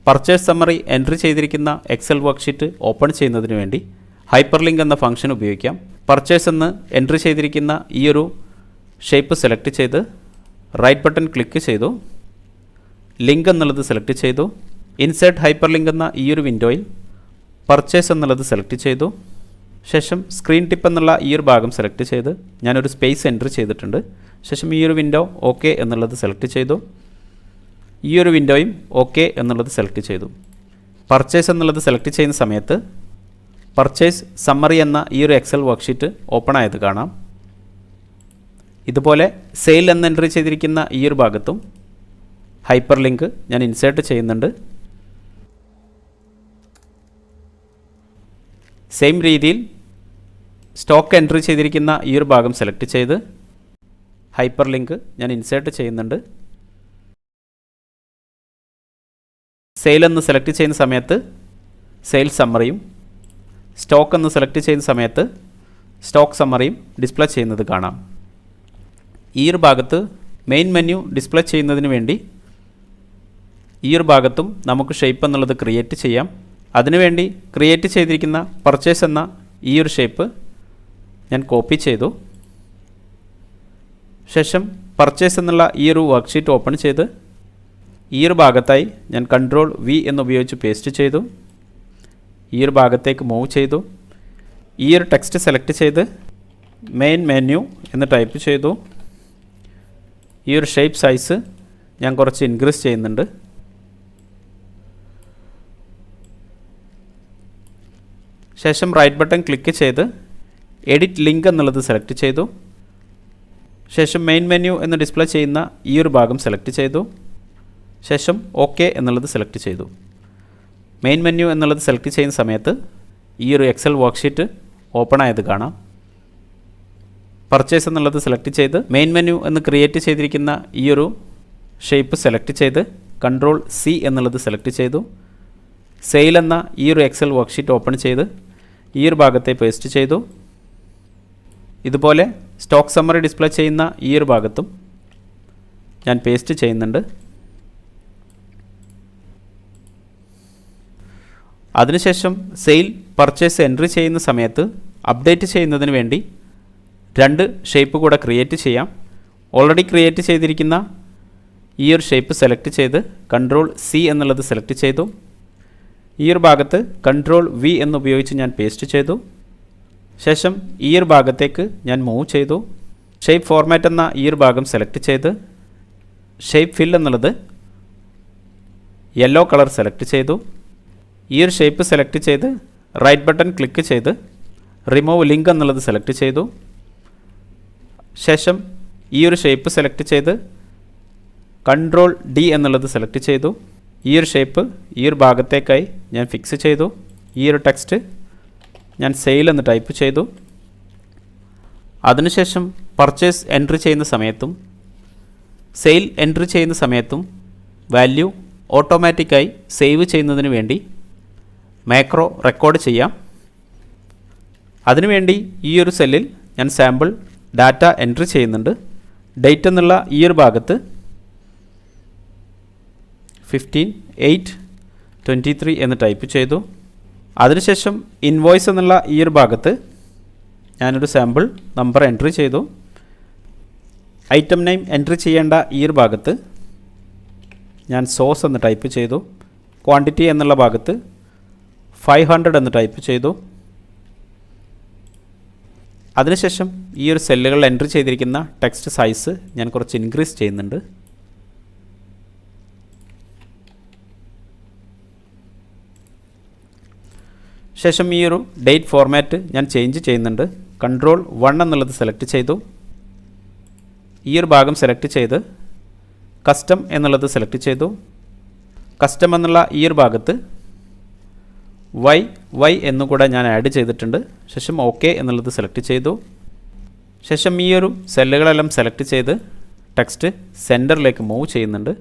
പർച്ചേസ് സമ്മറി എൻട്രി ചെയ്തിരിക്കുന്ന എക്സൽ വർക്ക്ഷീറ്റ് ഓപ്പൺ ചെയ്യുന്നതിന് വേണ്ടി ഹൈപ്പർ ലിങ്ക് എന്ന ഫംഗ്ഷൻ ഉപയോഗിക്കാം. പർച്ചേസ് എന്ന് എൻട്രി ചെയ്തിരിക്കുന്ന ഈ ഒരു ഷേപ്പ് സെലക്ട് ചെയ്ത് റൈറ്റ് ബട്ടൺ ക്ലിക്ക് ചെയ്തു. ലിങ്ക് എന്നുള്ളത് സെലക്ട് ചെയ്തു. ഇൻസേർട്ട് ഹൈപ്പർ ലിങ്ക് എന്ന ഈ ഒരു വിൻഡോയിൽ പർച്ചേസ് എന്നുള്ളത് സെലക്ട് ചെയ്തു. ശേഷം സ്ക്രീൻ ടിപ്പ് എന്നുള്ള ഈ ഒരു ഭാഗം സെലക്ട് ചെയ്ത് ഞാനൊരു സ്പേസ് എൻട്രി ചെയ്തിട്ടുണ്ട്. ശേഷം ഈ ഒരു വിൻഡോ ഓക്കെ എന്നുള്ളത് സെലക്ട് ചെയ്തു. ഈ ഒരു വിൻഡോയും ഓക്കെ എന്നുള്ളത് സെലക്ട് ചെയ്തു. പർച്ചേസ് എന്നുള്ളത് സെലക്ട് ചെയ്യുന്ന സമയത്ത് പർച്ചേസ് സമ്മറി എന്ന ഈ ഒരു എക്സൽ വർക്ക്ഷീറ്റ് ഓപ്പൺ ആയത് കാണാം. ഇതുപോലെ സെയിൽ എന്ന് എൻട്രി ചെയ്തിരിക്കുന്ന ഈ ഒരു ഭാഗത്തും ഹൈപ്പർ ലിങ്ക് ഞാൻ ഇൻസേർട്ട് ചെയ്യുന്നുണ്ട്. സെയിം രീതിയിൽ സ്റ്റോക്ക് എൻട്രി ചെയ്തിരിക്കുന്ന ഈ ഒരു ഭാഗം സെലക്ട് ചെയ്ത് ഹൈപ്പർ ലിങ്ക് ഞാൻ ഇൻസേർട്ട് ചെയ്യുന്നുണ്ട്. സെയിൽ എന്ന് സെലക്ട് ചെയ്യുന്ന സമയത്ത് സെയിൽ സമ്മറിയും സ്റ്റോക്ക് എന്ന് സെലക്ട് ചെയ്യുന്ന സമയത്ത് സ്റ്റോക്ക് സമ്മറിയും ഡിസ്പ്ലേ ചെയ്യുന്നത് കാണാം. ഈ ഒരു ഭാഗത്ത് മെയിൻ മെനു ഡിസ്പ്ലേ ചെയ്യുന്നതിന് വേണ്ടി ഈ ഒരു ഭാഗത്തും നമുക്ക് ഷേപ്പ് എന്നുള്ളത് ക്രിയേറ്റ് ചെയ്യാം. അതിനുവേണ്ടി ക്രിയേറ്റ് ചെയ്തിരിക്കുന്ന പർച്ചേസ് എന്ന ഈ ഒരു ഷേപ്പ് ഞാൻ കോപ്പി ചെയ്തു. ശേഷം പർച്ചേസ് എന്നുള്ള ഈ ഒരു വർക്ക്ഷീറ്റ് ഓപ്പൺ ചെയ്ത് ഈ ഒരു ഭാഗത്തായി ഞാൻ കൺട്രോൾ വി എന്നുപയോഗിച്ച് പേസ്റ്റ് ചെയ്തു. ഈ ഒരു ഭാഗത്തേക്ക് മൂവ് ചെയ്തു. ഈ ഒരു ടെക്സ്റ്റ് സെലക്ട് ചെയ്ത് മെയിൻ മെനു എന്ന് ടൈപ്പ് ചെയ്തു. ഈ ഒരു ഷേപ്പ് സൈസ് ഞാൻ കുറച്ച് ഇൻക്രീസ് ചെയ്യുന്നുണ്ട്. ശേഷം റൈറ്റ് ബട്ടൺ ക്ലിക്ക് ചെയ്ത് എഡിറ്റ് ലിങ്ക് എന്നുള്ളത് സെലക്ട് ചെയ്തു. ശേഷം മെയിൻ മെനു എന്ന് ഡിസ്പ്ലേ ചെയ്യുന്ന ഈ ഒരു ഭാഗം സെലക്ട് ചെയ്തു. ശേഷം ഓക്കെ എന്നുള്ളത് സെലക്ട് ചെയ്തു. മെയിൻ മെനു എന്നുള്ളത് സെലക്ട് ചെയ്യുന്ന സമയത്ത് ഈ ഒരു എക്സൽ വർക്ക്ഷീറ്റ് ഓപ്പൺ ആയത് കാണാം. പർച്ചേസ് എന്നുള്ളത് സെലക്ട് ചെയ്ത് മെയിൻ മെനു എന്ന് ക്രിയേറ്റ് ചെയ്തിരിക്കുന്ന ഈ ഒരു ഷേപ്പ് സെലക്ട് ചെയ്ത് കൺട്രോൾ സി എന്നുള്ളത് സെലക്ട് ചെയ്തു. സെയിൽ എന്ന ഈ ഒരു എക്സൽ വർക്ക്ഷീറ്റ് ഓപ്പൺ ചെയ്ത് ഈ ഒരു ഭാഗത്തെ പേസ്റ്റ് ചെയ്തു. ഇതുപോലെ സ്റ്റോക്ക് സമ്മറി ഡിസ്പ്ലേ ചെയ്യുന്ന ഈ ഒരു ഭാഗത്തും ഞാൻ പേസ്റ്റ് ചെയ്യുന്നുണ്ട്. അതിനുശേഷം സെയിൽ പർച്ചേസ് എൻട്രി ചെയ്യുന്ന സമയത്ത് അപ്ഡേറ്റ് ചെയ്യുന്നതിന് വേണ്ടി രണ്ട് ഷേപ്പ് കൂടെ ക്രിയേറ്റ് ചെയ്യാം. ഓൾറെഡി ക്രിയേറ്റ് ചെയ്തിരിക്കുന്ന ഈ ഒരു ഷേപ്പ് സെലക്ട് ചെയ്ത് കൺട്രോൾ സി എന്നുള്ളത് സെലക്ട് ചെയ്തു. ഈ ഒരു ഭാഗത്ത് കൺട്രോൾ വി എന്നുപയോഗിച്ച് ഞാൻ പേസ്റ്റ് ചെയ്തു. ശേഷം ഈ ഒരു ഭാഗത്തേക്ക് ഞാൻ മൂവ് ചെയ്തു. ഷേപ്പ് ഫോർമാറ്റ് എന്ന ഈ ഒരു ഭാഗം സെലക്ട് ചെയ്ത് ഷേപ്പ് ഫിൽ എന്നുള്ളത് യെല്ലോ കളർ സെലക്ട് ചെയ്തു. ഈ ഒരു ഷേപ്പ് സെലക്ട് ചെയ്ത് റൈറ്റ് ബട്ടൺ ക്ലിക്ക് ചെയ്ത് റിമൂവ് ലിങ്ക് എന്നുള്ളത് സെലക്ട് ചെയ്തു. ശേഷം ഈ ഒരു ഷേപ്പ് സെലക്ട് ചെയ്ത് കൺട്രോൾ ഡി എന്നുള്ളത് സെലക്ട് ചെയ്തു. ഈ ഒരു ഷേപ്പ് ഈ ഒരു ഭാഗത്തേക്കായി ഞാൻ ഫിക്സ് ചെയ്തു. ഈ ഒരു ടെക്സ്റ്റ് ഞാൻ സെയിൽ എന്ന് ടൈപ്പ് ചെയ്തു. അതിനുശേഷം പർച്ചേസ് എൻട്രി ചെയ്യുന്ന സമയത്തും സെയിൽ എൻട്രി ചെയ്യുന്ന സമയത്തും വാല്യൂ ഓട്ടോമാറ്റിക്കായി സേവ് ചെയ്യുന്നതിന് വേണ്ടി മാക്രോ റെക്കോർഡ് ചെയ്യാം. അതിനുവേണ്ടി ഈ ഒരു സെല്ലിൽ ഞാൻ സാമ്പിൾ ഡാറ്റ എൻട്രി ചെയ്യുന്നുണ്ട്. ഡേറ്റ് എന്നുള്ള ഈ ഒരു ഭാഗത്ത് 15/8/23 എന്ന് ടൈപ്പ് ചെയ്തു. അതിനുശേഷം ഇൻവോയ്സ് എന്നുള്ള ഈ ഒരു ഭാഗത്ത് ഞാനൊരു സാമ്പിൾ നമ്പർ എൻട്രി ചെയ്തു. ഐറ്റം നെയിം എൻട്രി ചെയ്യേണ്ട ഈ ഒരു ഭാഗത്ത് ഞാൻ സോഴ്സ് എന്ന് ടൈപ്പ് ചെയ്തു. ക്വാണ്ടിറ്റി എന്നുള്ള ഭാഗത്ത് 500 എന്ന് ടൈപ്പ് ചെയ്തു. അതിനുശേഷം ഈ ഒരു സെല്ലുകളിൽ എൻട്രി ചെയ്തിരിക്കുന്ന ടെക്സ്റ്റ് സൈസ് ഞാൻ കുറച്ച് ഇൻക്രീസ് ചെയ്യുന്നുണ്ട്. ശേഷം ഈ ഒരു ഡേറ്റ് ഫോർമാറ്റ് ഞാൻ ചേഞ്ച് ചെയ്യുന്നുണ്ട്. Ctrl 1 എന്നുള്ളത് സെലക്ട് ചെയ്തു. ഈ ഒരു ഭാഗം സെലക്ട് ചെയ്ത് കസ്റ്റം എന്നുള്ളത് സെലക്ട് ചെയ്തു. കസ്റ്റം എന്നുള്ള ഈ ഒരു ഭാഗത്ത് വൈ എന്നുകൂടെ ഞാൻ ആഡ് ചെയ്തിട്ടുണ്ട്. ശേഷം ഓക്കെ എന്നുള്ളത് സെലക്ട് ചെയ്തു. ശേഷം ഈ ഒരു സെല്ലുകളെല്ലാം സെലക്ട് ചെയ്ത് ടെക്സ്റ്റ് സെൻറ്ററിലേക്ക് മൂവ് ചെയ്യുന്നുണ്ട്.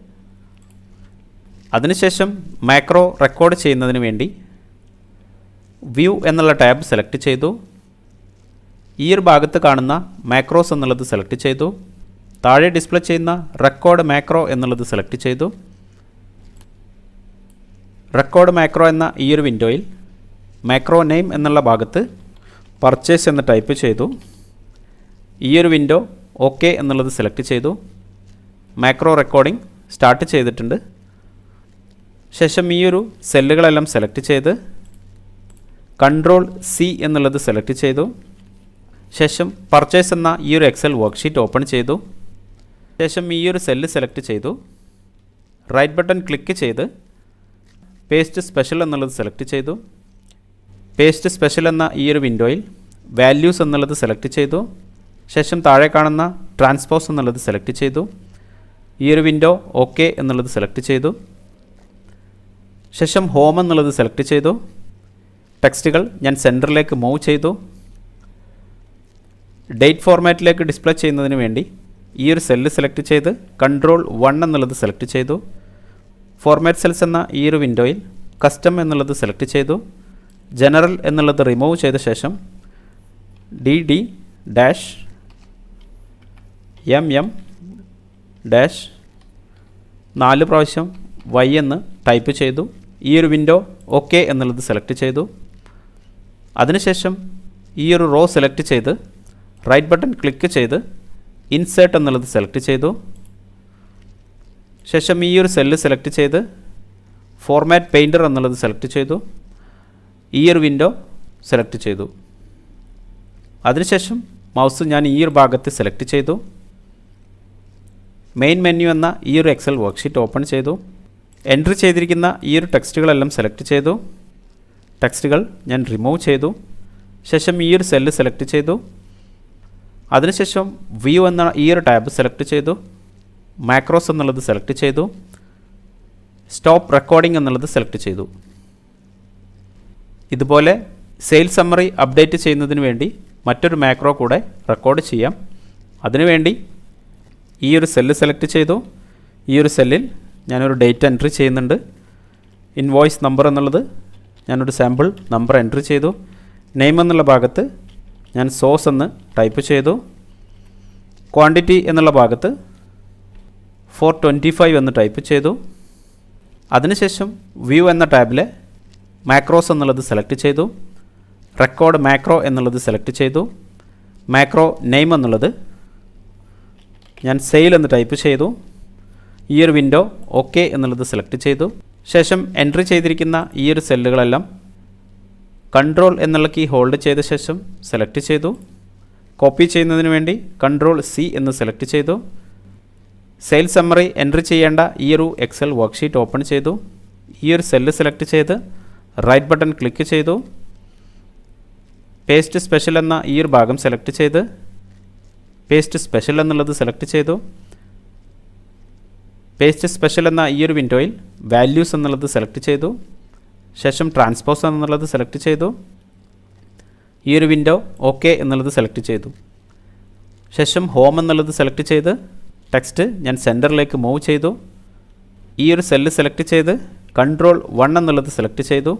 അതിനുശേഷം മാക്രോ റെക്കോർഡ് ചെയ്യുന്നതിന് വേണ്ടി വ്യൂ എന്നുള്ള ടാബ് സെലക്ട് ചെയ്തു. ഈ ഒരു ഭാഗത്ത് കാണുന്ന മാക്രോസ് എന്നുള്ളത് സെലക്ട് ചെയ്തു. താഴെ ഡിസ്പ്ലേ ചെയ്യുന്ന റെക്കോർഡ് മാക്രോ എന്നുള്ളത് സെലക്ട് ചെയ്തു. റെക്കോർഡ് മാക്രോ എന്ന ഈ ഒരു വിൻഡോയിൽ മാക്രോ നെയിം എന്നുള്ള ഭാഗത്ത് പർച്ചേസ് എന്ന് ടൈപ്പ് ചെയ്തു. ഈ ഒരു വിൻഡോ ഓക്കെ എന്നുള്ളത് സെലക്ട് ചെയ്തു. മാക്രോ റെക്കോർഡിംഗ് സ്റ്റാർട്ട് ചെയ്തിട്ടുണ്ട്. ശേഷം ഈ ഒരു സെല്ലുകളെല്ലാം സെലക്ട് ചെയ്ത് Ctrl C എന്നുള്ളത് സെലക്ട് ചെയ്തു. ശേഷം പർച്ചേസ് എന്ന ഈ ഒരു എക്സൽ വർക്ക്ഷീറ്റ് ഓപ്പൺ ചെയ്തു. ശേഷം ഈ ഒരു സെല്ല് സെലക്ട് ചെയ്തു. റൈറ്റ് ബട്ടൺ ക്ലിക്ക് ചെയ്ത് പേസ്റ്റ് സ്പെഷ്യൽ എന്നുള്ളത് സെലക്ട് ചെയ്തു. പേസ്റ്റ് സ്പെഷ്യൽ എന്ന ഈ ഒരു വിൻഡോയിൽ വാല്യൂസ് എന്നുള്ളത് സെലക്ട് ചെയ്തു. ശേഷം താഴെ കാണുന്ന ട്രാൻസ്പോസ് എന്നുള്ളത് സെലക്ട് ചെയ്തു. ഈ ഒരു വിൻഡോ ഓക്കെ എന്നുള്ളത് സെലക്ട് ചെയ്തു. ശേഷം ഹോം എന്നുള്ളത് സെലക്ട് ചെയ്തു. ടെക്സ്റ്റുകൾ ഞാൻ സെൻറ്ററിലേക്ക് മൂവ് ചെയ്തു. ഡേറ്റ് ഫോർമാറ്റിലേക്ക് ഡിസ്പ്ലേ ചെയ്യുന്നതിന് വേണ്ടി ഈ ഒരു സെല്ല് സെലക്ട് ചെയ്ത് Ctrl 1 എന്നുള്ളത് സെലക്ട് ചെയ്തു. ഫോർമാറ്റ് സെൽസ് എന്ന ഈ ഒരു വിൻഡോയിൽ കസ്റ്റം എന്നുള്ളത് സെലക്ട് ചെയ്തു. ജനറൽ എന്നുള്ളത് റിമൂവ് ചെയ്ത ശേഷം DD-MM-4 പ്രാവശ്യം Y എന്ന് ടൈപ്പ് ചെയ്തു. ഈ ഒരു വിൻഡോ ഓക്കെ എന്നുള്ളത് സെലക്ട് ചെയ്തു. അതിനുശേഷം ഈ ഒരു റോ സെലക്ട് ചെയ്ത് റൈറ്റ് ബട്ടൺ ക്ലിക്ക് ചെയ്ത് ഇൻസേർട്ട് എന്നുള്ളത് സെലക്ട് ചെയ്തു. ശേഷം ഈ ഒരു സെല്ല് സെലക്ട് ചെയ്ത് ഫോർമാറ്റ് പെയിൻറ്റർ എന്നുള്ളത് സെലക്ട് ചെയ്തു. ഈ ഒരു വിൻഡോ സെലക്ട് ചെയ്തു. അതിനുശേഷം മൗസ് ഞാൻ ഈ ഒരു ഭാഗത്ത് സെലക്ട് ചെയ്തു. മെയിൻ മെനു എന്ന ഈ ഒരു എക്സൽ വർക്ക്ഷീറ്റ് ഓപ്പൺ ചെയ്തു. എൻട്രി ചെയ്തിരിക്കുന്ന ഈ ഒരു ടെക്സ്റ്റുകളെല്ലാം സെലക്ട് ചെയ്തു. ടെക്സ്റ്റുകൾ ഞാൻ റിമൂവ് ചെയ്തു. ശേഷം ഈ ഒരു സെല്ല് സെലക്ട് ചെയ്തു. അതിനുശേഷം വ്യൂ എന്ന ഈ ഒരു ടാബ് സെലക്ട് ചെയ്തു. മാക്രോസ് എന്നുള്ളത് സെലക്ട് ചെയ്തു. സ്റ്റോപ്പ് റെക്കോർഡിംഗ് എന്നുള്ളത് സെലക്ട് ചെയ്തു. ഇതുപോലെ സെയിൽസ് സമ്മറി അപ്ഡേറ്റ് ചെയ്യുന്നതിന് വേണ്ടി മറ്റൊരു മാക്രോ കൂടെ റെക്കോർഡ് ചെയ്യാം. അതിനുവേണ്ടി ഈ ഒരു സെല്ല് സെലക്ട് ചെയ്തു. ഈ ഒരു സെല്ലിൽ ഞാനൊരു ഡേറ്റ് എൻട്രി ചെയ്യുന്നുണ്ട്. ഇൻവോയ്സ് നമ്പർ എന്നുള്ളത് ഞാനൊരു സാമ്പിൾ നമ്പർ എൻട്രി ചെയ്തു. നെയിം എന്നുള്ള ഭാഗത്ത് ഞാൻ സോഴ്സ് എന്ന് ടൈപ്പ് ചെയ്തു. ക്വാണ്ടിറ്റി എന്നുള്ള ഭാഗത്ത് 425 എന്ന് ടൈപ്പ് ചെയ്തു. അതിനുശേഷം വ്യൂ എന്ന ടാബിലെ മാക്രോസ് എന്നുള്ളത് സെലക്ട് ചെയ്തു. റെക്കോർഡ് മാക്രോ എന്നുള്ളത് സെലക്ട് ചെയ്തു. മാക്രോ നെയിം എന്നുള്ളത് ഞാൻ സെയിൽ എന്ന് ടൈപ്പ് ചെയ്തു. ഈ ഒരു വിൻഡോ ഓക്കെ എന്നുള്ളത് സെലക്ട് ചെയ്തു. ശേഷം എൻട്രി ചെയ്തിരിക്കുന്ന ഈ ഒരു സെല്ലുകളെല്ലാം Ctrl എന്നുള്ള കീ ഹോൾഡ് ചെയ്ത ശേഷം സെലക്ട് ചെയ്തു. കോപ്പി ചെയ്യുന്നതിന് വേണ്ടി Ctrl C എന്ന് സെലക്ട് ചെയ്തു. സെയിൽസ് സമ്മറി എൻട്രി ചെയ്യേണ്ട ഈ ഒരു എക്സൽ വർക്ക്ഷീറ്റ് ഓപ്പൺ ചെയ്തു. ഈ ഒരു സെല്ല് സെലക്ട് ചെയ്ത് റൈറ്റ് ബട്ടൺ ക്ലിക്ക് ചെയ്തു. പേസ്റ്റ് സ്പെഷ്യൽ എന്ന ഈ ഒരു ഭാഗം സെലക്ട് ചെയ്ത് പേസ്റ്റ് സ്പെഷ്യൽ എന്നുള്ളത് സെലക്ട് ചെയ്തു. പേസ്റ്റ് സ്പെഷ്യൽ എന്ന ഈ ഒരു വിൻഡോയിൽ വാല്യൂസ് എന്നുള്ളത് സെലക്ട് ചെയ്തു. ശേഷം ട്രാൻസ്പോസ് എന്നുള്ളത് സെലക്ട് ചെയ്തു. ഈ ഒരു വിൻഡോ ഓക്കെ എന്നുള്ളത് സെലക്ട് ചെയ്തു. ശേഷം ഹോം എന്നുള്ളത് സെലക്ട് ചെയ്ത് ടെക്സ്റ്റ് ഞാൻ സെൻറ്ററിലേക്ക് മൂവ് ചെയ്തു. ഈ ഒരു സെല്ല് സെലക്ട് ചെയ്ത് Ctrl 1 എന്നുള്ളത് സെലക്ട് ചെയ്തു.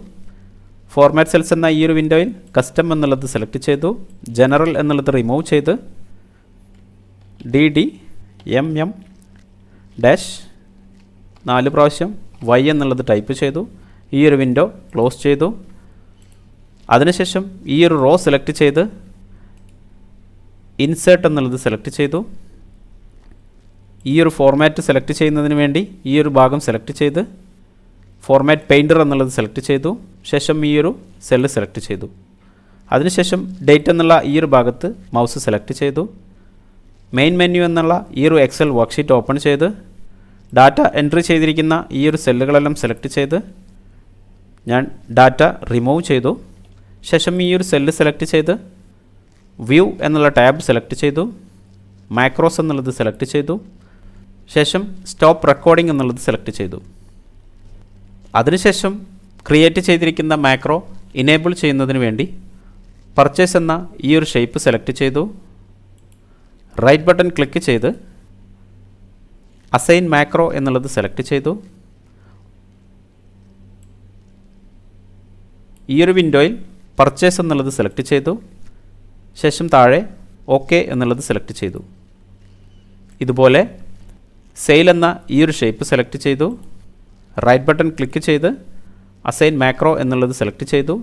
ഫോർമാറ്റ് സെൽസ് എന്ന ഈ ഒരു വിൻഡോയിൽ കസ്റ്റം എന്നുള്ളത് സെലക്ട് ചെയ്തു. ജനറൽ എന്നുള്ളത് റിമൂവ് ചെയ്ത് DD-MM-4 പ്രാവശ്യം Y എന്നുള്ളത് ടൈപ്പ് ചെയ്തു. ഈ ഒരു വിൻഡോ ക്ലോസ് ചെയ്തു. അതിനുശേഷം ഈ ഒരു റോ സെലക്ട് ചെയ്ത് ഇൻസേർട്ട് എന്നുള്ളത് സെലക്ട് ചെയ്തു. ഈ ഒരു ഫോർമാറ്റ് സെലക്ട് ചെയ്യുന്നതിന് വേണ്ടി ഈ ഒരു ഭാഗം സെലക്ട് ചെയ്ത് ഫോർമാറ്റ് പെയിൻറ്റർ എന്നുള്ളത് സെലക്ട് ചെയ്തു. ശേഷം ഈ ഒരു സെല്ല് സെലക്ട് ചെയ്തു. അതിനുശേഷം ഡേറ്റ് എന്നുള്ള ഈ ഒരു ഭാഗത്ത് മൗസ് സെലക്ട് ചെയ്തു. മെയിൻ മെനു എന്നുള്ള ഈ ഒരു എക്സൽ വർക്ക്ഷീറ്റ് ഓപ്പൺ ചെയ്ത് ഡാറ്റ എൻട്രി ചെയ്തിരിക്കുന്ന ഈ ഒരു സെല്ലുകളെല്ലാം സെലക്ട് ചെയ്ത് ഞാൻ ഡാറ്റ റിമൂവ് ചെയ്തു. ശേഷം ഈ ഒരു സെല്ല് സെലക്ട് ചെയ്ത് വ്യൂ എന്നുള്ള ടാബ് സെലക്ട് ചെയ്തു. മാക്രോസ് എന്നുള്ളത് സെലക്ട് ചെയ്തു. ശേഷം സ്റ്റോപ്പ് റെക്കോർഡിംഗ് എന്നുള്ളത് സെലക്ട് ചെയ്തു. അതിനുശേഷം ക്രിയേറ്റ് ചെയ്തിരിക്കുന്ന മാക്രോ ഇനേബിൾ ചെയ്യുന്നതിന് വേണ്ടി പർച്ചേസ് എന്ന ഈ ഒരു ഷേപ്പ് സെലക്ട് ചെയ്തു. റൈറ്റ് ബട്ടൺ ക്ലിക്ക് ചെയ്ത് അസൈൻ മാക്രോ എന്നുള്ളത് സെലക്ട് ചെയ്തു. ഈ ഒരു വിൻഡോയിൽ പർച്ചേസ് എന്നുള്ളത് സെലക്ട് ചെയ്തു. ശേഷം താഴെ ഓക്കെ എന്നുള്ളത് സെലക്ട് ചെയ്തു. ഇതുപോലെ സെയിൽ എന്ന ഈ ഒരു ഷേപ്പ് സെലക്ട് ചെയ്തു. റൈറ്റ് ബട്ടൺ ക്ലിക്ക് ചെയ്ത് അസൈൻ മാക്രോ എന്നുള്ളത് സെലക്ട് ചെയ്തു.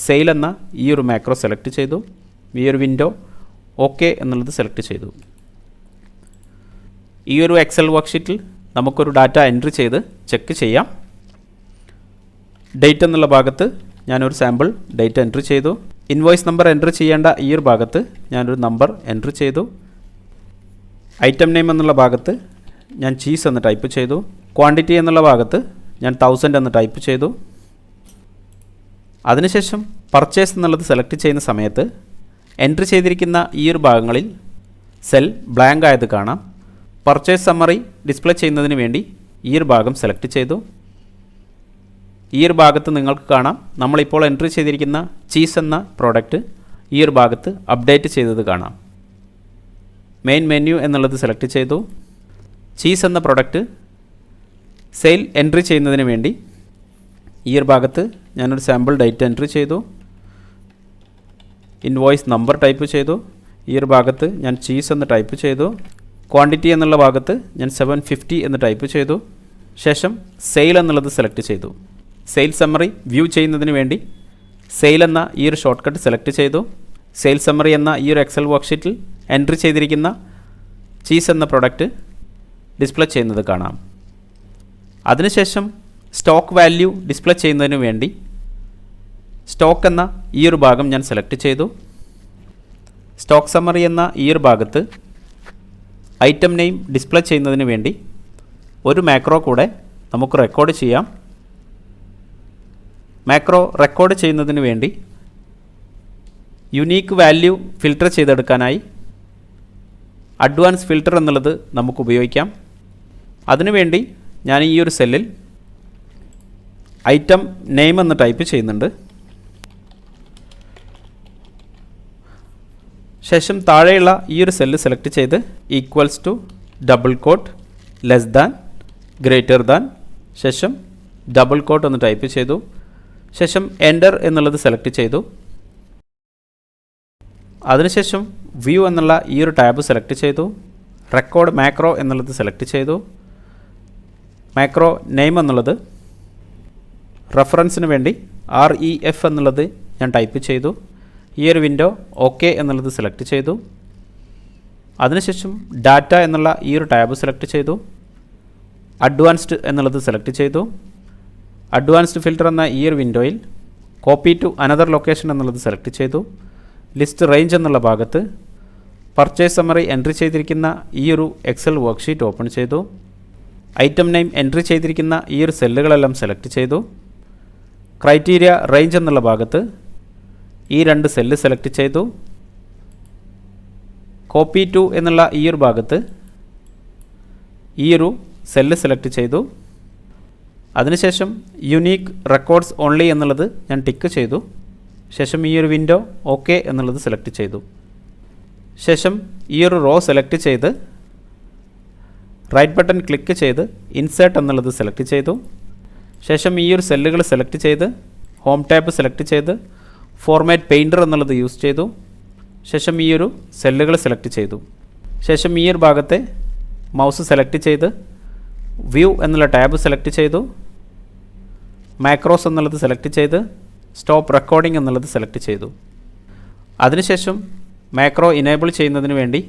സെയിൽ എന്ന ഈ ഒരു മാക്രോ സെലക്ട് ചെയ്തു. ഈ ഒരു വിൻഡോ ഓക്കെ എന്നുള്ളത് സെലക്ട് ചെയ്തു. ഈ ഒരു എക്സൽ വർക്ക്ഷീറ്റിൽ നമുക്കൊരു ഡാറ്റ എൻട്രി ചെയ്ത് ചെക്ക് ചെയ്യാം. ഡേറ്റ് എന്നുള്ള ഭാഗത്ത് ഞാനൊരു സാമ്പിൾ ഡേറ്റ് എൻട്രി ചെയ്തു. ഇൻവോയ്സ് നമ്പർ എൻട്രി ചെയ്യേണ്ട ഈ ഒരു ഭാഗത്ത് ഞാനൊരു നമ്പർ എൻട്രി ചെയ്തു. ഐറ്റം നെയിം എന്നുള്ള ഭാഗത്ത് ഞാൻ ചീസ് എന്ന് ടൈപ്പ് ചെയ്തു. ക്വാണ്ടിറ്റി എന്നുള്ള ഭാഗത്ത് ഞാൻ 1000 എന്ന് ടൈപ്പ് ചെയ്തു. അതിനുശേഷം പർച്ചേസ് എന്നുള്ളത് സെലക്ട് ചെയ്യുന്ന സമയത്ത് എൻട്രി ചെയ്തിരിക്കുന്ന ഈ ഒരു ഭാഗങ്ങളിൽ സെൽ ബ്ലാങ്ക് ആയത് കാണാം. പർച്ചേസ് സമ്മറി ഡിസ്പ്ലേ ചെയ്യുന്നതിന് വേണ്ടി ഈ ഒരു ഭാഗം സെലക്ട് ചെയ്തു. ഈ ഒരു ഭാഗത്ത് നിങ്ങൾക്ക് കാണാം നമ്മളിപ്പോൾ എൻട്രി ചെയ്തിരിക്കുന്ന ചീസ് എന്ന പ്രോഡക്റ്റ് ഈ ഒരു ഭാഗത്ത് അപ്ഡേറ്റ് ചെയ്തത് കാണാം. മെയിൻ മെനു എന്നുള്ളത് സെലക്ട് ചെയ്തു. ചീസ് എന്ന പ്രോഡക്റ്റ് സെയിൽ എൻട്രി ചെയ്യുന്നതിന് വേണ്ടി ഈ ഒരു ഭാഗത്ത് ഞാനൊരു സാമ്പിൾ ഡേറ്റ് എൻട്രി ചെയ്തു. ഇൻവോയ്സ് നമ്പർ ടൈപ്പ് ചെയ്തു. ഈ ഒരു ഭാഗത്ത് ഞാൻ ചീസ് എന്ന് ടൈപ്പ് ചെയ്തു. ക്വാണ്ടിറ്റി എന്നുള്ള ഭാഗത്ത് ഞാൻ 750 എന്ന് ടൈപ്പ് ചെയ്തു. ശേഷം സെയിൽ എന്നുള്ളത് സെലക്ട് ചെയ്തു. സെയിൽ സമ്മറി വ്യൂ ചെയ്യുന്നതിന് വേണ്ടി സെയിൽ എന്ന ഈ ഒരു ഷോർട്ട് കട്ട് സെലക്ട് ചെയ്തു. സെയിൽ സമ്മറി എന്ന ഈ ഒരു എക്സൽ വർക്ക്ഷീറ്റിൽ എൻട്രി ചെയ്തിരിക്കുന്ന ചീസ് എന്ന പ്രോഡക്റ്റ് ഡിസ്പ്ലേ ചെയ്യുന്നത് കാണാം. അതിനുശേഷം സ്റ്റോക്ക് വാല്യൂ ഡിസ്പ്ലേ ചെയ്യുന്നതിന് വേണ്ടി സ്റ്റോക്ക് എന്ന ഈ ഒരു ഭാഗം ഞാൻ സെലക്ട് ചെയ്തു. സ്റ്റോക്ക് സമ്മറി എന്ന ഈ ഒരു ഭാഗത്ത് ഐറ്റം നെയിം ഡിസ്പ്ലേ ചെയ്യുന്നതിന് വേണ്ടി ഒരു മാക്രോ കൂടെ നമുക്ക് റെക്കോർഡ് ചെയ്യാം. മാക്രോ റെക്കോർഡ് ചെയ്യുന്നതിന് വേണ്ടി യുണീക്ക് വാല്യൂ ഫിൽട്ടർ ചെയ്തെടുക്കാനായി അഡ്വാൻസ് ഫിൽട്ടർ എന്നുള്ളത് നമുക്ക് ഉപയോഗിക്കാം. അതിനുവേണ്ടി ഞാൻ ഈ ഒരു സെല്ലിൽ ഐറ്റം നെയിം എന്ന് ടൈപ്പ് ചെയ്യുന്നുണ്ട്. ശേഷം താഴെയുള്ള ഈ ഒരു സെല്ല് സെലക്ട് ചെയ്ത് equals to double quote less than greater than ശേഷം ഡബിൾ കോട്ട് എന്ന് ടൈപ്പ് ചെയ്തു. ശേഷം എൻ്റർ എന്നുള്ളത് സെലക്ട് ചെയ്തു. അതിനുശേഷം വ്യൂ എന്നുള്ള ഈ ഒരു ടാബ് സെലക്ട് ചെയ്തു. റെക്കോർഡ് മാക്രോ എന്നുള്ളത് സെലക്ട് ചെയ്തു. മാക്രോ നെയിം എന്നുള്ളത് റെഫറൻസിന് വേണ്ടി REF എന്നുള്ളത് ഞാൻ ടൈപ്പ് ചെയ്തു. ഈ ഒരു വിൻഡോ ഓക്കെ എന്നുള്ളത് സെലക്ട് ചെയ്തു. അതിനുശേഷം ഡാറ്റ എന്നുള്ള ഈ ഒരു ടാബ് സെലക്ട് ചെയ്തു. അഡ്വാൻസ്ഡ് എന്നുള്ളത് സെലക്ട് ചെയ്തു. അഡ്വാൻസ്ഡ് ഫിൽറ്റർ എന്ന ഈ ഒരു വിൻഡോയിൽ കോപ്പി ടു അനദർ ലൊക്കേഷൻ എന്നുള്ളത് സെലക്ട് ചെയ്തു. ലിസ്റ്റ് റേഞ്ച് എന്നുള്ള ഭാഗത്ത് പർച്ചേസ് സമ്മറി എൻട്രി ചെയ്തിരിക്കുന്ന ഈ ഒരു എക്സൽ വർക്ക്ഷീറ്റ് ഓപ്പൺ ചെയ്തു. ഐറ്റം നെയിം എൻട്രി ചെയ്തിരിക്കുന്ന ഈ ഒരു സെല്ലുകളെല്ലാം സെലക്ട് ചെയ്തു. ക്രൈറ്റീരിയ റേഞ്ച് എന്നുള്ള ഭാഗത്ത് ഈ രണ്ട് സെല്ല് സെലക്ട് ചെയ്തു. കോപ്പി ടു എന്നുള്ള ഈ ഒരു ഭാഗത്ത് ഈ ഒരു സെല്ല് സെലക്ട് ചെയ്തു. അതിനുശേഷം യുണീക്ക് റെക്കോർഡ്സ് ഓൺലി എന്നുള്ളത് ഞാൻ ടിക്ക് ചെയ്തു. ശേഷം ഈ ഒരു വിൻഡോ ഓക്കെ എന്നുള്ളത് സെലക്ട് ചെയ്തു. ശേഷം ഈ ഒരു റോ സെലക്ട് ചെയ്ത് റൈറ്റ് ബട്ടൺ ക്ലിക്ക് ചെയ്ത് ഇൻസേർട്ട് എന്നുള്ളത് സെലക്ട് ചെയ്തു. ശേഷം ഈ ഒരു സെല്ലുകൾ സെലക്ട് ചെയ്ത് ഹോം ടാബ് സെലക്ട് ചെയ്ത് ഫോർമാറ്റ് പെയിൻറ്റർ എന്നുള്ളത് യൂസ് ചെയ്തു. ശേഷം ഈ ഒരു സെല്ലുകൾ സെലക്ട് ചെയ്തു. ശേഷം ഈ ഒരു ഭാഗത്തെ മൗസ് സെലക്ട് ചെയ്ത് വ്യൂ എന്നുള്ള ടാബ് സെലക്ട് ചെയ്തു. മാക്രോസ് എന്നുള്ളത് സെലക്ട് ചെയ്ത് സ്റ്റോപ്പ് റെക്കോർഡിംഗ് എന്നുള്ളത് സെലക്ട് ചെയ്തു. അതിനുശേഷം മാക്രോ ഇനേബിൾ ചെയ്യുന്നതിന് വേണ്ടി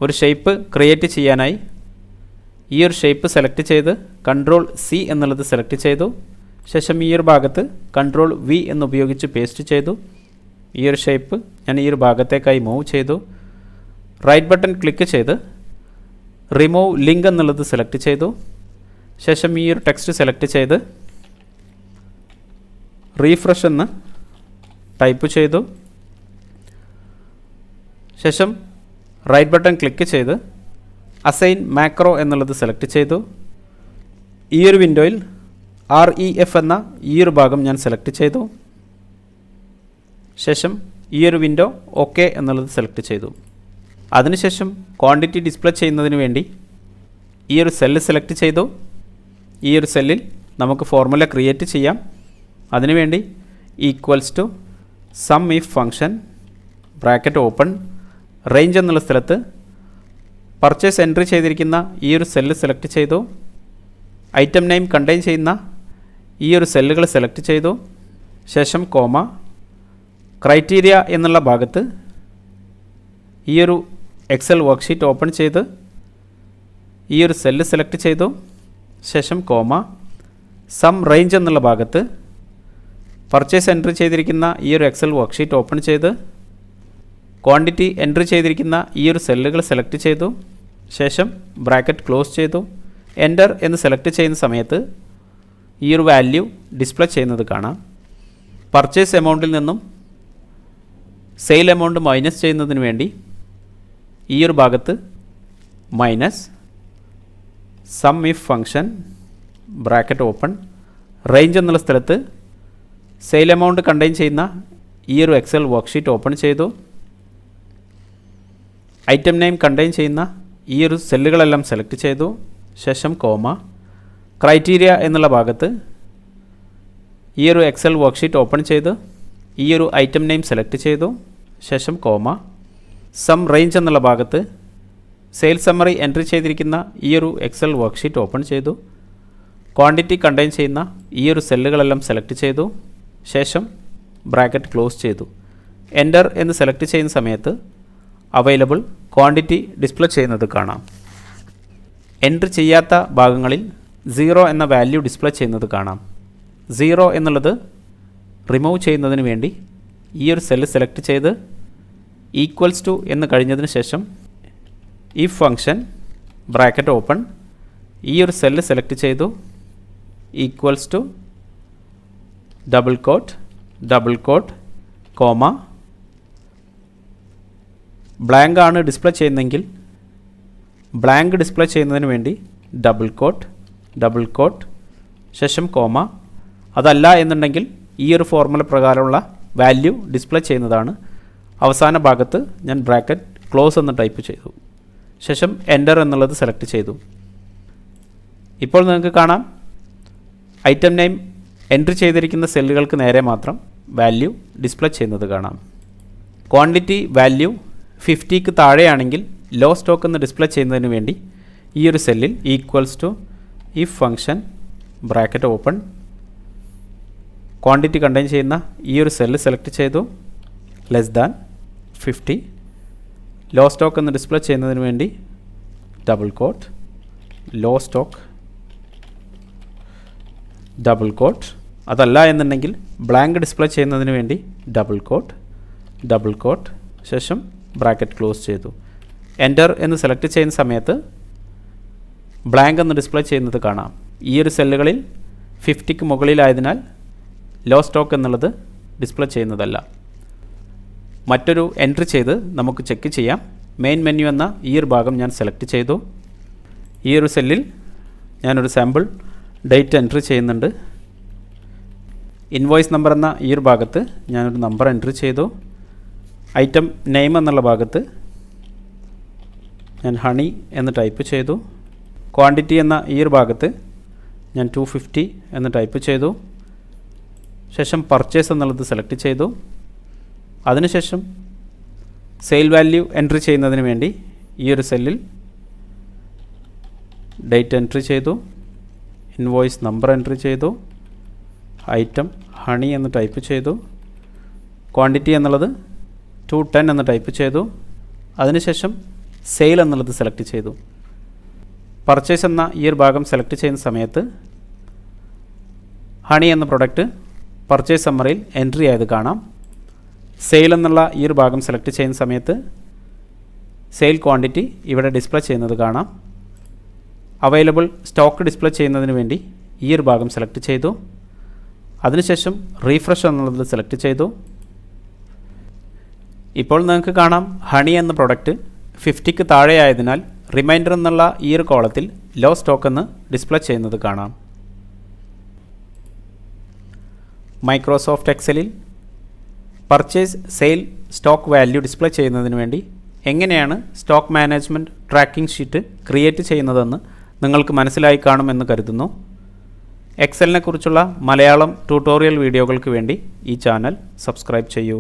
ഒരു ഷേപ്പ് ക്രിയേറ്റ് ചെയ്യാനായി ഈ ഒരു ഷേപ്പ് സെലക്ട് ചെയ്ത് കൺട്രോൾ സി എന്നുള്ളത് സെലക്ട് ചെയ്തു. ശേഷം ഈ ഒരു ഭാഗത്ത് കൺട്രോൾ വി എന്നുപയോഗിച്ച് പേസ്റ്റ് ചെയ്തു. ഈ ഒരു ഷേപ്പ് ഞാൻ ഈ ഒരു ഭാഗത്തേക്കായി മൂവ് ചെയ്തു. റൈറ്റ് ബട്ടൺ ക്ലിക്ക് ചെയ്ത് റിമൂവ് ലിങ്ക് എന്നുള്ളത് സെലക്ട് ചെയ്തു. ശേഷം ഈ ഒരു ടെക്സ്റ്റ് സെലക്ട് ചെയ്ത് റീഫ്രഷ് എന്ന് ടൈപ്പ് ചെയ്തു. ശേഷം റൈറ്റ് ബട്ടൺ ക്ലിക്ക് ചെയ്ത് അസൈൻ മാക്രോ എന്നുള്ളത് സെലക്ട് ചെയ്തു. ഈ ഒരു വിൻഡോയിൽ REF എന്ന ഈ ഒരു ഭാഗം ഞാൻ സെലക്ട് ചെയ്തു. ശേഷം ഈ ഒരു വിൻഡോ ഓക്കെ എന്നുള്ളത് സെലക്ട് ചെയ്തു. അതിനുശേഷം ക്വാണ്ടിറ്റി ഡിസ്പ്ലേ ചെയ്യുന്നതിന് വേണ്ടി ഈ ഒരു സെല്ല് സെലക്ട് ചെയ്തു. ഈ ഒരു സെല്ലിൽ നമുക്ക് ഫോർമുല ക്രിയേറ്റ് ചെയ്യാം. അതിനുവേണ്ടി equals to sum if function bracket open range എന്നുള്ള സ്ഥലത്ത് പർച്ചേസ് എൻട്രി ചെയ്തിരിക്കുന്ന ഈ ഒരു സെല്ല് സെലക്ട് ചെയ്തു. ഐറ്റം നെയിം കണ്ടെയ്ൻ ചെയ്യുന്ന ഈ ഒരു സെല്ലുകൾ സെലക്ട് ചെയ്തു. ശേഷം കോമ ക്രൈറ്റീരിയ എന്നുള്ള ഭാഗത്ത് ഈ ഒരു എക്സൽ വർക്ക്ഷീറ്റ് ഓപ്പൺ ചെയ്ത് ഈ ഒരു സെല്ല് സെലക്ട് ചെയ്തു. ശേഷം കോമ സം റേഞ്ച് എന്നുള്ള ഭാഗത്ത് പർച്ചേസ് എൻട്രി ചെയ്തിരിക്കുന്ന ഈ ഒരു എക്സൽ വർക്ക്ഷീറ്റ് ഓപ്പൺ ചെയ്ത് ക്വാണ്ടിറ്റി എൻട്രി ചെയ്തിരിക്കുന്ന ഈ ഒരു സെല്ലുകൾ സെലക്ട് ചെയ്തു. ശേഷം ബ്രാക്കറ്റ് ക്ലോസ് ചെയ്തു. എൻ്റർ എന്ന് സെലക്ട് ചെയ്യുന്ന സമയത്ത് ഈ ഒരു വാല്യൂ ഡിസ്പ്ലേ ചെയ്യുന്നത് കാണാം. പർച്ചേസ് എമൗണ്ടിൽ നിന്നും സെയിൽ എമൗണ്ട് മൈനസ് ചെയ്യുന്നതിന് വേണ്ടി ഈ ഒരു ഭാഗത്ത് minus some if function bracket open range എന്നുള്ള സ്ഥലത്ത് സെയിൽ എമൗണ്ട് കണ്ടെയ്ൻ ചെയ്യുന്ന ഈ ഒരു എക്സൽ വർക്ക്ഷീറ്റ് ഓപ്പൺ ചെയ്തു. ഐറ്റം നെയിം കണ്ടെയ്ൻ ചെയ്യുന്ന ഈ ഒരു സെല്ലുകളെല്ലാം സെലക്ട് ചെയ്തു. ശേഷം കോമ ക്രൈറ്റീരിയ എന്നുള്ള ഭാഗത്ത് ഈ ഒരു എക്സൽ വർക്ക്ഷീറ്റ് ഓപ്പൺ ചെയ്ത് ഈ ഒരു ഐറ്റം നെയിം സെലക്ട് ചെയ്തു. ശേഷം കോമ സം റേഞ്ച് എന്നുള്ള ഭാഗത്ത് സെയിൽ സമ്മറി എൻട്രി ചെയ്തിരിക്കുന്ന ഈ ഒരു എക്സൽ വർക്ക്ഷീറ്റ് ഓപ്പൺ ചെയ്തു. ക്വാണ്ടിറ്റി കണ്ടെയ്ൻ ചെയ്യുന്ന ഈ ഒരു സെല്ലുകളെല്ലാം സെലക്ട് ചെയ്തു. ശേഷം ബ്രാക്കറ്റ് ക്ലോസ് ചെയ്തു. എൻ്റർ എന്ന് സെലക്ട് ചെയ്യുന്ന സമയത്ത് അവൈലബിൾ ക്വാണ്ടിറ്റി ഡിസ്പ്ലേ ചെയ്യുന്നത് കാണാം. എൻട്രി ചെയ്യാത്ത ഭാഗങ്ങളിൽ 0 എന്ന വാല്യൂ ഡിസ്പ്ലേ ചെയ്യുന്നത് കാണാം. 0 എന്നുള്ളത് റിമൂവ് ചെയ്യുന്നതിന് വേണ്ടി ഈ ഒരു സെല്ല് സെലക്ട് ചെയ്ത് ഈക്വൽസ് ടു എന്ന് കഴിഞ്ഞതിന് ശേഷം ഇഫ് ഫംഗ്ഷൻ ബ്രാക്കറ്റ് ഓപ്പൺ ഈ ഒരു സെല്ല് സെലക്ട് ചെയ്തു. Equals to double quote comma blank ആണ് ഡിസ്പ്ലേ ചെയ്യുന്നതെങ്കിൽ ബ്ലാങ്ക് ഡിസ്പ്ലേ ചെയ്യുന്നതിന് വേണ്ടി ഡബിൾ കോട്ട് ശേഷം കോമ. അതല്ല എന്നുണ്ടെങ്കിൽ ഈ ഒരു ഫോർമുല പ്രകാരമുള്ള വാല്യൂ ഡിസ്പ്ലേ ചെയ്യുന്നതാണ്. അവസാന ഭാഗത്ത് ഞാൻ ബ്രാക്കറ്റ് ക്ലോസ് എന്ന് ടൈപ്പ് ചെയ്തു. ശേഷം എൻ്റർ എന്നുള്ളത് സെലക്ട് ചെയ്തു. ഇപ്പോൾ നിങ്ങൾക്ക് കാണാം ഐറ്റം നെയിം എൻട്രി ചെയ്തിരിക്കുന്ന സെല്ലുകൾക്ക് നേരെ മാത്രം വാല്യൂ ഡിസ്പ്ലേ ചെയ്യുന്നത് കാണാം. ക്വാണ്ടിറ്റി വാല്യൂ 50ക്ക് താഴെയാണെങ്കിൽ ലോ സ്റ്റോക്ക് എന്ന് ഡിസ്പ്ലേ ചെയ്യുന്നതിന് വേണ്ടി ഈ ഒരു സെല്ലിൽ equals to if function bracket open quantity contain ചെയ്യുന്ന ഈ ഒരു സെല്ല് സെലക്ട് ചെയ്തു. ലെസ് ദാൻ 50 ലോ സ്റ്റോക്ക് എന്ന് ഡിസ്പ്ലേ ചെയ്യുന്നതിന് വേണ്ടി ഡബിൾ കോട്ട് അതല്ല എന്നുണ്ടെങ്കിൽ ബ്ലാങ്ക് ഡിസ്പ്ലേ ചെയ്യുന്നതിന് വേണ്ടി ഡബിൾ കോട്ട് ശേഷം ബ്രാക്കറ്റ് ക്ലോസ് ചെയ്തു. എൻ്റർ എന്ന് സെലക്ട് ചെയ്യുന്ന സമയത്ത് ബ്ലാങ്ക് എന്ന് ഡിസ്പ്ലേ ചെയ്യുന്നത് കാണാം. ഈ ഒരു സെല്ലുകളിൽ 50ക്ക് മുകളിലായതിനാൽ ലോ സ്റ്റോക്ക് എന്നുള്ളത് ഡിസ്പ്ലേ ചെയ്യുന്നതല്ല. മറ്റൊരു എൻട്രി ചെയ്ത് നമുക്ക് ചെക്ക് ചെയ്യാം. മെയിൻ മെനു എന്ന ഈ ഒരു ഭാഗം ഞാൻ സെലക്ട് ചെയ്തു. ഈ ഒരു സെല്ലിൽ ഞാനൊരു സാമ്പിൾ ഡേറ്റ് എൻട്രി ചെയ്യുന്നുണ്ട്. ഇൻവോയ്സ് നമ്പർ എന്ന ഈ ഒരു ഭാഗത്ത് ഞാനൊരു നമ്പർ എൻട്രി ചെയ്തു. ഐറ്റം നെയിം എന്നുള്ള ഭാഗത്ത് ഞാൻ ഹണി എന്ന് ടൈപ്പ് ചെയ്തു. ക്വാണ്ടിറ്റി എന്ന ഈ ഒരു ഭാഗത്ത് ഞാൻ 250 എന്ന് ടൈപ്പ് ചെയ്തു. ശേഷം പർച്ചേസ് എന്നുള്ളത് സെലക്ട് ചെയ്തു. അതിനുശേഷം സെയിൽ വാല്യൂ എൻട്രി ചെയ്യുന്നതിന് വേണ്ടി ഈ ഒരു സെല്ലിൽ ഡേറ്റ് എൻട്രി ചെയ്തു. ഇൻവോയ്സ് നമ്പർ എൻട്രി ചെയ്തു. ഐറ്റം ഹണി എന്ന് ടൈപ്പ് ചെയ്തു. ക്വാണ്ടിറ്റി എന്നുള്ളത് 210 എന്ന് ടൈപ്പ് ചെയ്തു. അതിനുശേഷം സെയിൽ എന്നുള്ളത് സെലക്ട് ചെയ്തു. പർച്ചേസ് എന്ന ഈ ഒരു ഭാഗം സെലക്ട് ചെയ്യുന്ന സമയത്ത് ഹണി എന്ന പ്രൊഡക്റ്റ് പർച്ചേസ് സമ്മറിയിൽ എൻട്രി ആയത് കാണാം. സെയിൽ എന്നുള്ള ഈ ഒരു ഭാഗം സെലക്ട് ചെയ്യുന്ന സമയത്ത് സെയിൽ ക്വാണ്ടിറ്റി ഇവിടെ ഡിസ്പ്ലേ ചെയ്യുന്നത് കാണാം. അവൈലബിൾ സ്റ്റോക്ക് ഡിസ്പ്ലേ ചെയ്യുന്നതിന് വേണ്ടി ഈ ഒരു ഭാഗം സെലക്ട് ചെയ്തു. അതിനുശേഷം റീഫ്രഷ് എന്നുള്ളത് സെലക്ട് ചെയ്തു. ഇപ്പോൾ നിങ്ങൾക്ക് കാണാം ഹണി എന്ന പ്രൊഡക്റ്റ് 50ക്ക് താഴെയായതിനാൽ റിമൈൻഡർ എന്നുള്ള ഈ ഒരു കോളത്തിൽ ലോ സ്റ്റോക്ക് എന്ന് ഡിസ്പ്ലേ ചെയ്യുന്നത് കാണാം. മൈക്രോസോഫ്റ്റ് എക്സലിൽ purchase, sale, stock value display ചെയ്യുന്നതിന് വേണ്ടി എങ്ങനെയാണ് stock management tracking sheet create ചെയ്യുന്നതെന്ന് നിങ്ങൾക്ക് മനസ്സിലായി കാണുമെന്ന് കരുതുന്നു. എക്സലിനെ കുറിച്ചുള്ള മലയാളം ട്യൂട്ടോറിയൽ വീഡിയോകൾക്ക് വേണ്ടി ഈ ചാനൽ സബ്സ്ക്രൈബ് ചെയ്യൂ.